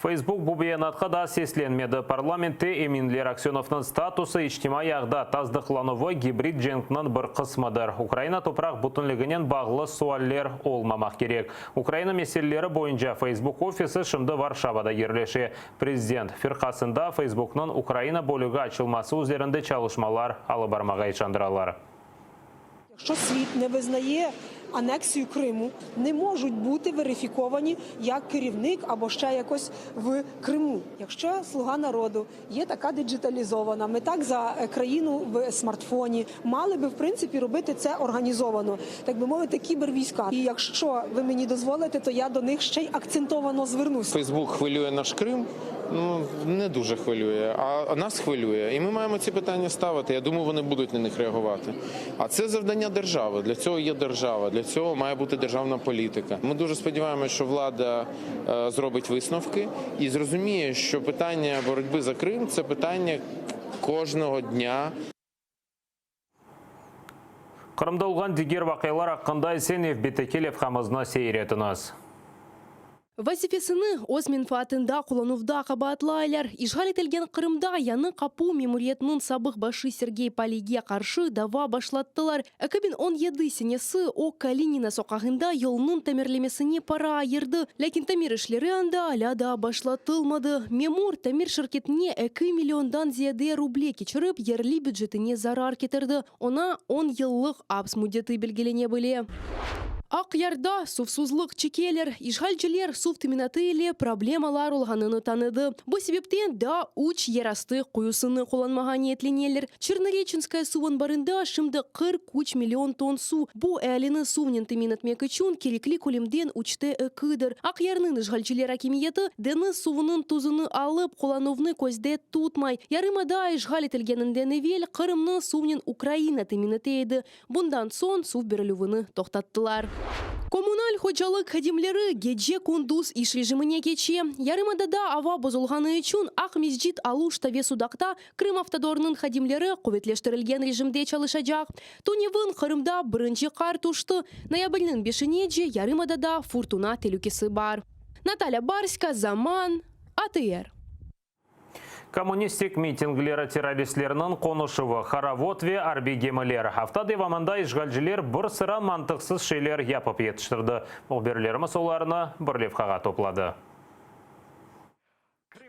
Facebook bu beyanatқа да сесленмеді. Парламентте Эминлер Аксеновның статусы içtimai ағда таздықлануы гибрид женгінің бір қысмыдыр. Украина топырақ бүтінлігінен бағылы суаллер олмамақ керек. Украина меселелері бойынша Facebook офисі шымды Варшавада ерлеші. Президент фирқасында Facebook'ның Украина бөлігі açılması üzerinde çalışmalar алып бармаға ишандыралар. Якщо світ не визнає анексію Криму, не можуть бути верифіковані як керівник або ще якось в Криму. Якщо «Слуга народу» є така диджиталізована, ми так за країну в смартфоні, мали би, в принципі, робити це організовано, так би мовити, кібервійська. І якщо ви мені дозволите, то я до них ще й акцентовано звернусь. Фейсбук хвилює наш Крим? Не дуже хвилює, а нас хвилює. І ми маємо ці питання ставити. Я думаю, вони будуть на них реагувати. А це завдання держави. Для цього є держава. Для цього має бути державна політика. Ми дуже сподіваємося, що влада зробить висновки і зрозуміє, що питання боротьби за Крим – це питання кожного дня. Қырымда олған дегер вақайлар аққанда Сенев Бетекелев хамызына сейретініз. Вазифесыны Осмин фатында куланувда кабатлайлар. Ишгалетелген Кырымда яны капу мемориятнын сабых башы Сергей Полиге каршы дава башлаттылар. 2017 сенесі о Калинина соқағында йолнын тамерлемесіне пара айырды. Ләкин тамир ішлері анда аляда башлатылмады. Мемур тамир шirketіне 2 миллиондан зияде рубле кечіріп, ерлі бюджетіне зарар кетірді. Она 10 йыллық апс мудеты белгелене біле. Ақ ярда сувсузлық чекелер, ишгалчылер сув тиминатыйле проблемалар олғаныны таныды. Бұ себептен да уч ерасты қойысыны қоланмаға ниетленелер. Чернореченская сувын барында шымды 40 миллион тонн су. Бұ әліні сувнен тиминатмек үшін керекли көлемден учты өкідір. Ақ ярнын ишгалчылер акимиеті дені сувының тузыны алып қолановны көзде тұтмай. Ярымада ишгалетілгенінден евел Қырымны сувнен Украина тиминатейді. Бұндан сон сув берілуіні тоқтаттылар. Коммуналь ходжалык хадимлері гедже кундуз иш режиміне кече. Ярымадада ава бозулғаны үшін ақ мезжит алу штаве судақта Крым автодорының хадимлері қоветлештірілген режимде чалышажақ. Туневын Қырымда бірінші қар тушты. Ноябрьнің 5-не Ярымадада фуртуна телюкесі бар. Наталья Барська, Заман, АТР. Коммунистик митинглері террористлерінің қонышывы Харавотве арбегемілер. Автады ваманда ишгалжілер бір сыра мантықсыз шейлер япып етіштірді. Бұл берлеріміз оларына бірлевқаға топлады.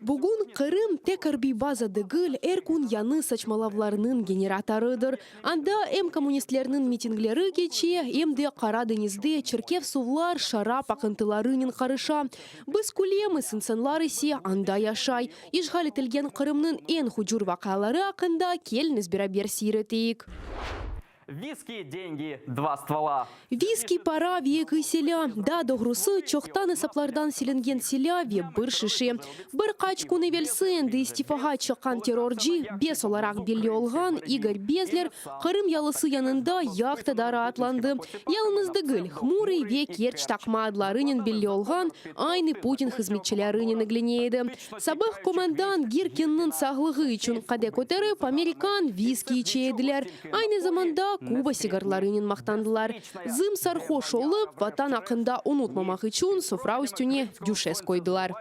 Бүгін Қырым тек арби база дегіл әркун яны сачмалавларының генераторыдыр. Анда әм коммунистлерінің митинглері кече, әмде қара денізде черкев сувлар шарап ақынтыларының қарыша. Біз кулеміз инсанлар есе анда яшай. Ишгалетілген Қырымның ән хужур вақалары ақында келініс бірабер сиретейік. Виски, деньги, 2 ствола. Виски пара век и селя. Да, до грусы чохтаны саплардан селенген селя ве бір шише. Бір қачку невелсен де истифаға чыққан террорджи, бес оларақ белі олған Игорь Безлер Қырым ялысы янында яқтадары атланды. Ялынызды гүл, хмурый ве керч тақма адларынен белі олған, айны Путин хызметчелерінен іглінейді. Сабық командан Гиркиннің сағлығы үшін қаде көтеріп, американ виски ичейділер. Айны заманда Куба сигарларынын мақтандылар. Зым сархош олып, ватан ақында ұнутмамақ үшін софра үстіне дюшес койдылар.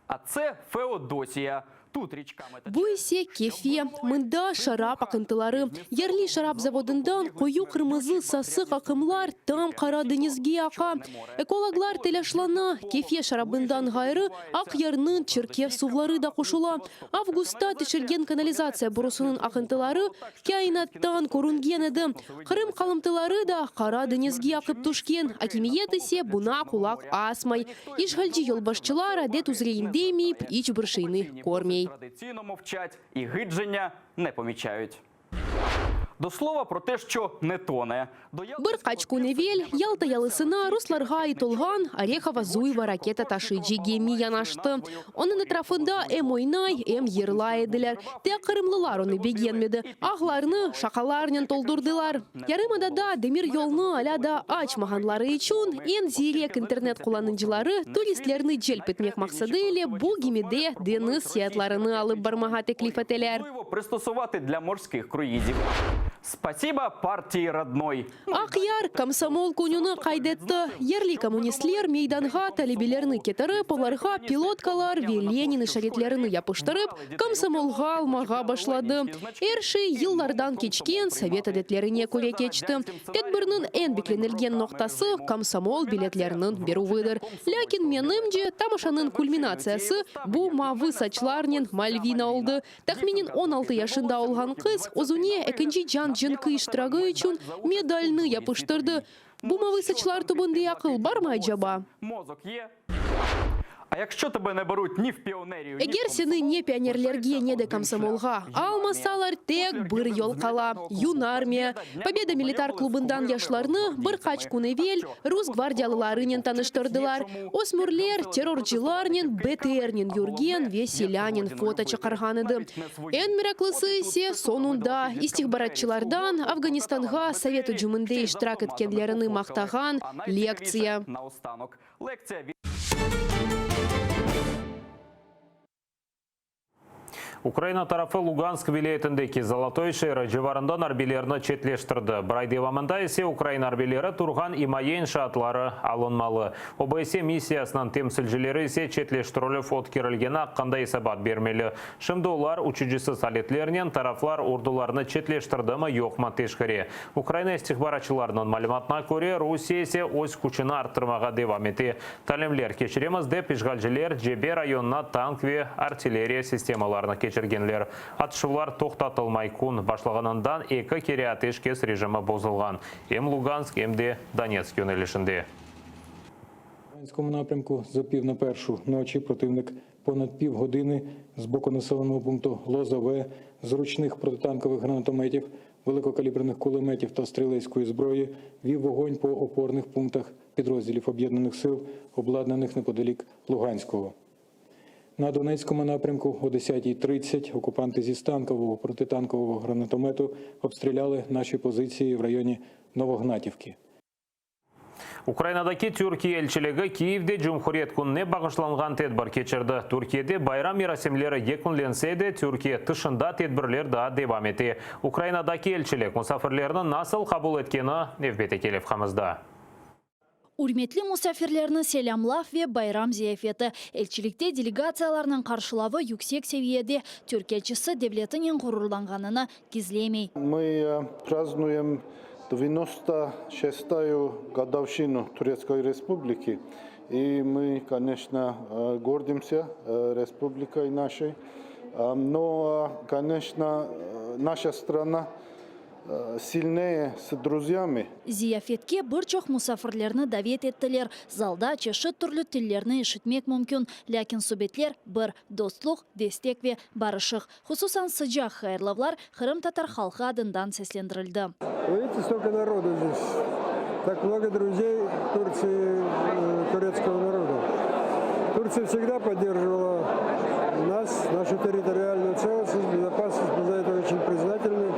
А це Феодосія. Бұйсе кефе, мында шарап ақынтылары. Ерли шарап заводындан қою қырмызы сасы қақымлар там қара денізге ақа. Экологлар теляшлана, кефе шарабындан ғайры ақ ярнын черкев сувлары да қошыла. Августа тешірген канализация бұрысының ақынтылары кайнаттан көрінген еді. Қырым қалымтылары да қара денізге ақып түшкен. Акимиет есе бұна құлақ асмай. Ишгалжи елбашчылар адет узрейіндемейіп, іч біршейні кормей. Традиційно мовчать і гидження не помічають. До слова про те, що не тоне. Бір қачку невел, Ялта ялысына Русларға айтылған Орехова Зуева ракета ташыйджи геми янашты. Оның этрafында әм ойнай, әм ерлай еділер. Те қырымлылар оны бегенмеді. Ағларны шақаларнен толдырдылар. Ярымадада демир yolны аляда ачмағанлары үшін ен зирек интернет қоланынжылары туристлерні желп етмек мақсады еле бұл гемеде дені сиятларыны алып бармаға теклиф етелер. Пристосувати для морських круїзів. Спасибо партии родной. Ақяр комсомол күнүні қайдетті. Ерлі коммунистлер мейданға талебелеріні кетіріп, оларға пилоткалар ве Ленин шаретлеріні япыштырып, комсомолға алмаға башлады. Әрші йыллардан кечкен совет әдетлеріне көре кечті. Тәдбірнің ән бекленілген ноқтасы комсомол билетлерінің беру выдыр. Ләкин менімде тамашаның кульминациясы бұ мавы сачларнен Мальвина олды. Тахменен 16 яшында олған қыз өзіне әкінжі жан жынқы іштірағы үшін медальны япыштырды. Бумавы сачлар түбінде ақыл бар ма жаба? Мозок є. А якщо тебе не беруть ні в піонерію, Егер сені не пионерлерге, не де комсомолға, алмасалар тек бір ел қала. Юнармия. Победа милитар клубындан яшларны бір қачку невел рус гвардиялыларынен таныштырдылар. Осмурлер, террорчыларнен, БТРнен юрген, веселянен фото чықарғаныды. Ән мираклысы се сонунда истихбаратчылардан Афганистанға Совету жүмінде иштирак еткенлеріні мақтаған лекция. Наостанок. Лекція Украина тарапы Луганск вилаетіндегі Золотой шайры жыварындан арбелеріні четлештірді. Бірай девамында есе Украина арбелері тұрған имайен шатлары алынмалы. ОБСЕ миссиясынан темсілжілері есе четлештірілі фот керілгені қандай сабат бермелі. Шымды олар учуджысы салетлерінен тарафлар ордуларыны четлештірді ма yok ма тешкіре. Украина istihbaratçılarının малюматына көре Русия есе өз күшіні арттырмаға девам еті. Талемлер кешіреміз деп işgalciler Жебе районына танк ве артиллерия системаларына кешіргенлер. Атышулар тоқтатылмай күн башлағанынан екі кере атеш кес режимі бозылған. Ем Луганск, ем де Донецк юнелішінде. В Луганському напрямку за пів на першу ночі противник понад півгодини з боку населеного пункту Лозове з ручних протитанкових гранатометів, великокаліберних кулеметів та стрілецької зброї вів вогонь по опорних пунктах підрозділів Об'єднаних сил, обладнаних неподалік Луганського. На Донецькому напрямку о 10:30 окупанти зі станкового протитанкового гранатомету обстріляли наші позиції в районі Новогнатівки. Украинадаки Түркия елшілігі Киевде Жумхурiyet күніне бағышланған тедбір кечірді. Түркияде байрам мерасемлері екінленсе де Түркия тышында тедбірлер да девам еті. Украинадаки елшілік мұсафирлерінің насыл қабыл еткені Невбет Екелев қамызда. Урметли мұсафирлеріні селямлав ве байрам зияфеті. Елчілікте делегацияларының қаршылавы yüksek севиеде Түрк елшісі девлетінен ғұрурланғанына гизлемей. Мы празднуем 96-ю годовщину Турецкой Республики. И мы, конечно, гордимся республикой нашей. Но, конечно, наша страна сильнее с друзьями. Зияфетке бірчоқ мұсафирлеріні давет еттілер. Залда чеші түрлі тіллеріні ешітмек мүмкін. Ләкин субетлер бір достлық, дестек ве барышық. Хусусан sıcak хайырлавлар Қырым татар халқы адындан сеслендірілді. Видите, столько народу здесь. Так много друзей Турции, турецкого народа. Турция всегда поддерживала нас, нашу территориальную целостность, безопасность. Мы за это очень признательны.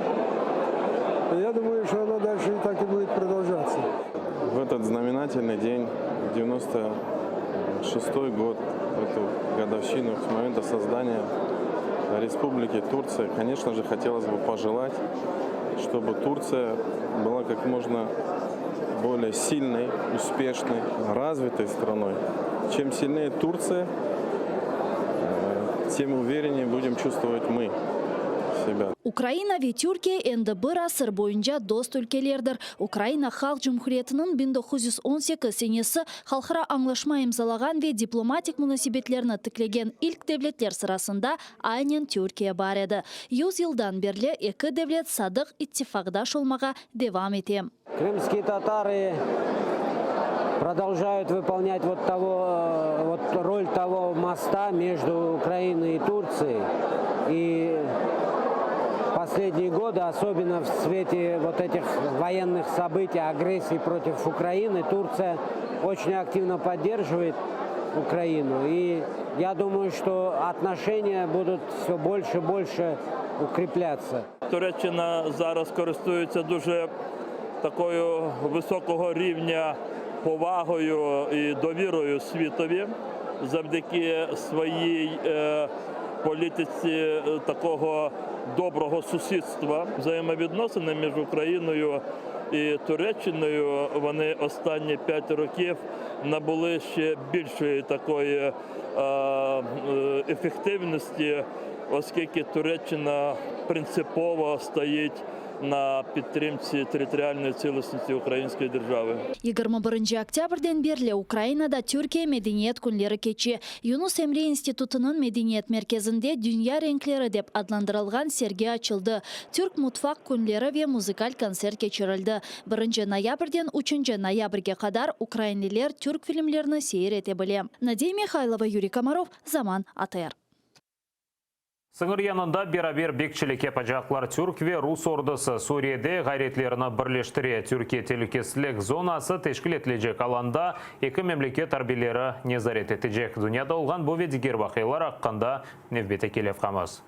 Я думаю, что оно дальше и так и будет продолжаться. В этот знаменательный день, 96-й год, эту годовщину с момента создания Республики Турция, конечно же, хотелось бы пожелать, чтобы Турция была как можно более сильной, успешной, развитой страной. Чем сильнее Турция, тем увереннее будем чувствовать мы себя. Украина ве Түркия энді бір асыр бойынша дост өлкелердір. Украина Халық Жұмхуриетінің 1918 сенесі халқыра аңлашма имзалаған ве дипломатик мұнасибетлеріні тіклеген ilk devletler сырасында айнен Түркия бар еді. 100 жылдан берлі екі devlet садық иттифақдаш олмаға девам етем. Крымские татары продолжают выполнять роль того моста между Украиной и Турцией. И последние годы, особенно в свете этих военных событий, агрессии против Украины, Турция очень активно поддерживает Украину. И я думаю, что отношения будут все больше и больше укрепляться. Туреччина зараз користується дуже такою високого рівня повагою і довірою світові завдяки своїй політиці такого доброго сусідства. Взаємовідносини між Україною і Туреччиною, вони останні 5 років набули ще більшої такої ефективності, оскільки Туреччина принципово стоїть на підтримці територіальної цілісності української держави. 21 октябрьден берлі Украинада Түркия Медениет күнлері кече. Юнус Эмре институтының Медениет мерkezінде дүния ренклері деп адlandырылған серге açıldı. Түрк мутфақ күнлері ве музыкаль концерт кечірілді. 1 ноябрьден 3 ноябрьге қадар украинлілер түрк фильмлеріні сейір ете біле. Надей Михайлова, Юрий Комаров, Заман, АТР. Сыңыр янында берабер бекчілікке пажақлар Түрк ве Рус ордысы Суриеде ғайретлеріні бірлештіре. Түркия телекеслік зонасы тешкіл етілежек аланда екі мемлекет арбелері незарет етежек. Дүнияда олған бөве дегер бақилар аққанда Невбет Екелев қамыз.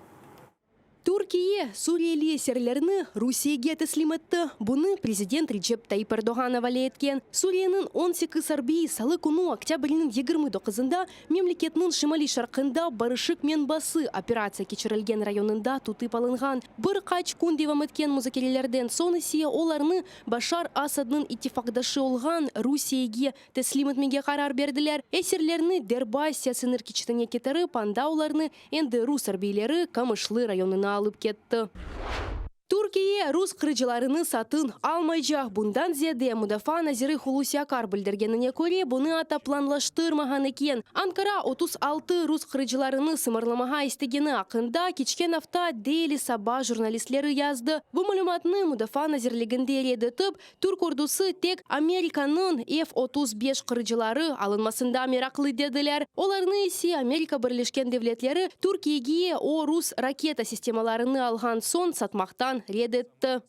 Түркия Suriyeli esirlerini Rusiyaga teslim etdi. Buni prezident Recep Tayyip Erdoğan havale etken. Suriyaның 18 harbiy salı kunu oktyabrning 29-ында memleketning shimoliy sharqida Barışık Menbası operatsiya kechirilgan rayonida tutib alingan. Bir qaç kun devam etken muzokaralardan so'ng esa ularni Bashar Asadning ittifoqdoshi olgan Rusiyaga teslim etmege qarar berdilar. Esirlarni Derbasiya sinir kechitine ketirib, anda ularni endi rus harbiylari Kamishli rayonuna alıp ketdi. Türkiye Rus kırıcılarını satın almayacak. Bundan ziyade Müdafaa Naziri Hulusi Akar bildirgenine göre bunu ata planlaştırmagan eken. Ankara 36 Rus kırıcılarını sımırlamağa istegeni hakkında geçen hafta Daily Sabah jurnalistleri yazdı. Bu malumatını Müdafaa Nazirliğinde reddetip, Türk ordusu tek Amerika'nın F-35 kırıcıları alınmasında meraklı dediler. Olarını ise Amerika Birleşken Devletleri Türkiye'ye o Rus raketa sistemalarını algan son satmaktan reddetti.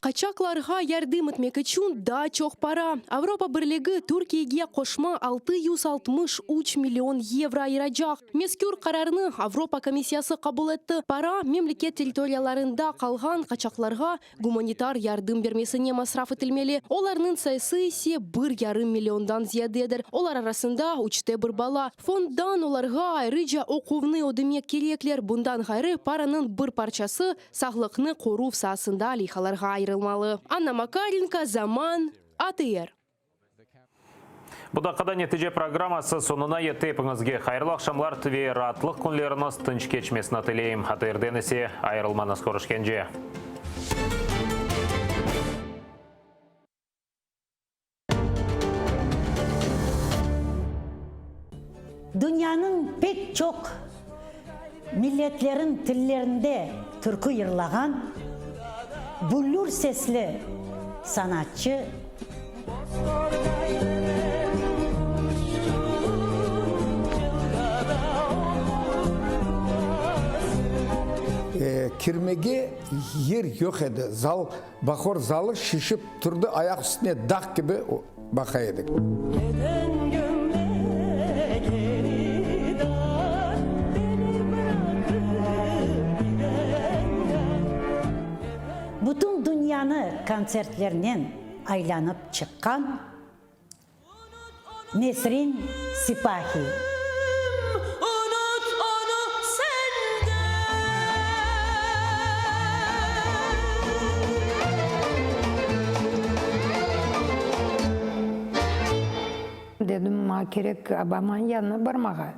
Kaçaklarga yardım etmek için daha çok para. Avrupa Birliği Türkiye'ye koşma 663 milyon euro ayıracak. Mezkur kararını Avrupa Komisyası kabul etti. Para memleket teritoriyalarında kalan kaçaklarga humanitar yardım vermesine masraf edilmeli. Onların sayısı ise 1,5 milyondan ziyadedir. Onlar arasında 3'te 1 bala. Fonddan onlarga ayrıca okuvunu ödemek gerekler. Bundan gayrı paranın bir parçası sağlıkını koru sahasında lihalarga ayrılmalı. Anna Makarenko, Zaman, ATR. Bu dakikada netice programması sonuna yetipіңізге hayırlı akşamlar ve rahatlık günleriniz tınç geçmesini tileyim. ATR'den ise ayrılmanız görüşkence. Dünyanın pek çok milletlerin tillerinde türkü yırlagan bullur sesli sanatçı kirmege yer yok edi. Zal, bakor zalı şişip turdu, ayak üstüne dağ gibi bakaydık. bütün dünyanı konsertlerinden aylanıp çıkan Nesrin Sipahi. Dedim ma gerek abamın yanına barmağa.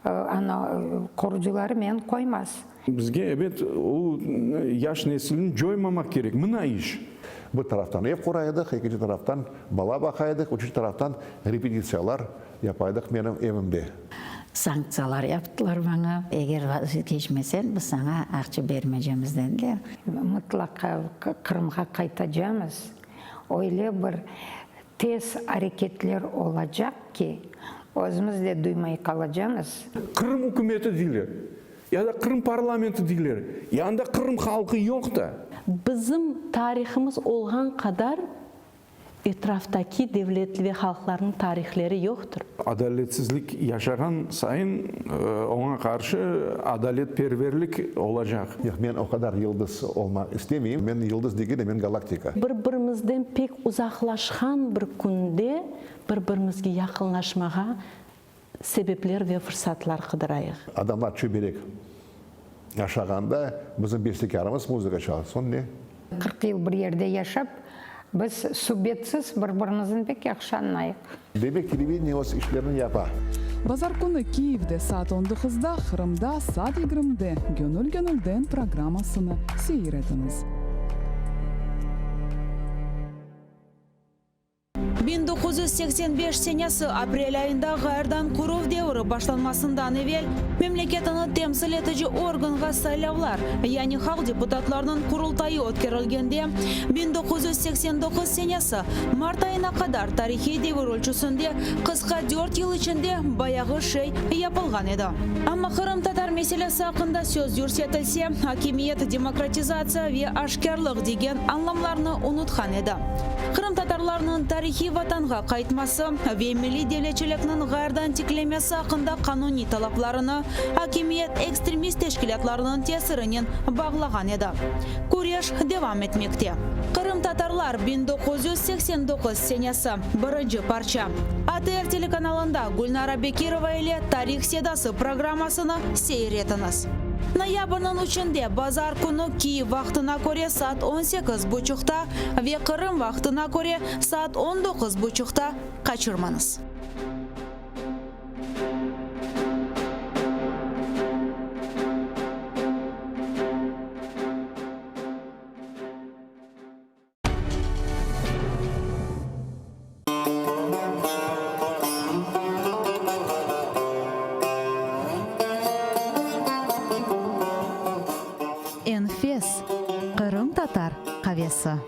Ana korucuları men koymaz. Bizge evet o yaş neslini joymamak gerek. Mına iş. Bir taraftan ev kuraydık, ikinci taraftan bala bakaydık, üçüncü taraftan repetisiyalar yapaydık benim evimde. Sanksiyalar yaptılar bana. Eğer vaziyet geçmesen biz sana akçe vermeyeceğimiz dediler. Mutlaka Kırım'a kaytacağımız. Öyle bir tez hareketler olacak ki özümüz de duymay kalacağız. Kırım hükümeti değiller. Ya da Kırım parlamenti değiller. Yanında Kırım halkı yok da. Bizim tarihimiz olgan kadar etraftaki devletli ve halkların tarihleri yoktur. Adaletsizlik yaşagan sayın ona karşı adaletperverlik olacak. Yok, ben o kadar yıldız olmak istemeyeyim. Ben yıldız değil de ben galaktika. Birbirimizden pek uzaklaşan bir günde birbirimizge yakınlaşmağa sebepler ve fırsatlar kıdırayıq. Adamlar çöberek yaşaganda bizim bestekarımız müzika çalsın ne? 40 yıl bir yerde yaşap biz subyetsiz birbirimizin pek yaxşı anlayıq. Demek televideniye o işlerini yapar. Bazar kuni Kiyev'de saat 19'da, Kırım'da saat 20'de Gönül Gönül'den programmasını seyrediniz. 1985 senesi aprel ayında Gayardan Kurov devri başlanmasından evvel memleketini temsil edici organға saylavlar, yani halk deputatlarının kurultayı ötkerilgende 1989 senesi Mart ayına kadar tarihi devir ölçüsünde kıska 4 yıl içinde bayağı şey yapılgan edi. Ama Kırım Tatar meselesi hakkında söz yürsetilse, hakimiyet, demokratizatsiya ve aşkarlık degen anlamlarını unutkan edi. Kırım Tatarlarının tarihi vatan Кырымга кайтмасы ве милли девлетчилекнин гайрдан тиклемеси акында кануний талапларыны хакимиет экстремист тешкилатларынын тесиринен баглаган эди. Куреш девам этмекте. Кырым татарлар 1989 сенесі бірінші парча. АТР телеканалында Гульнара Бекирова ile Тарих седасы программасыны сейретіңіз. Ноябрьнын үчінде базар күні Киев вақтына көре саат 18:30-та ве Кырым вақтына көре саат 19:30-та качырмаңыз. Энфес. Кырым татар кавесі.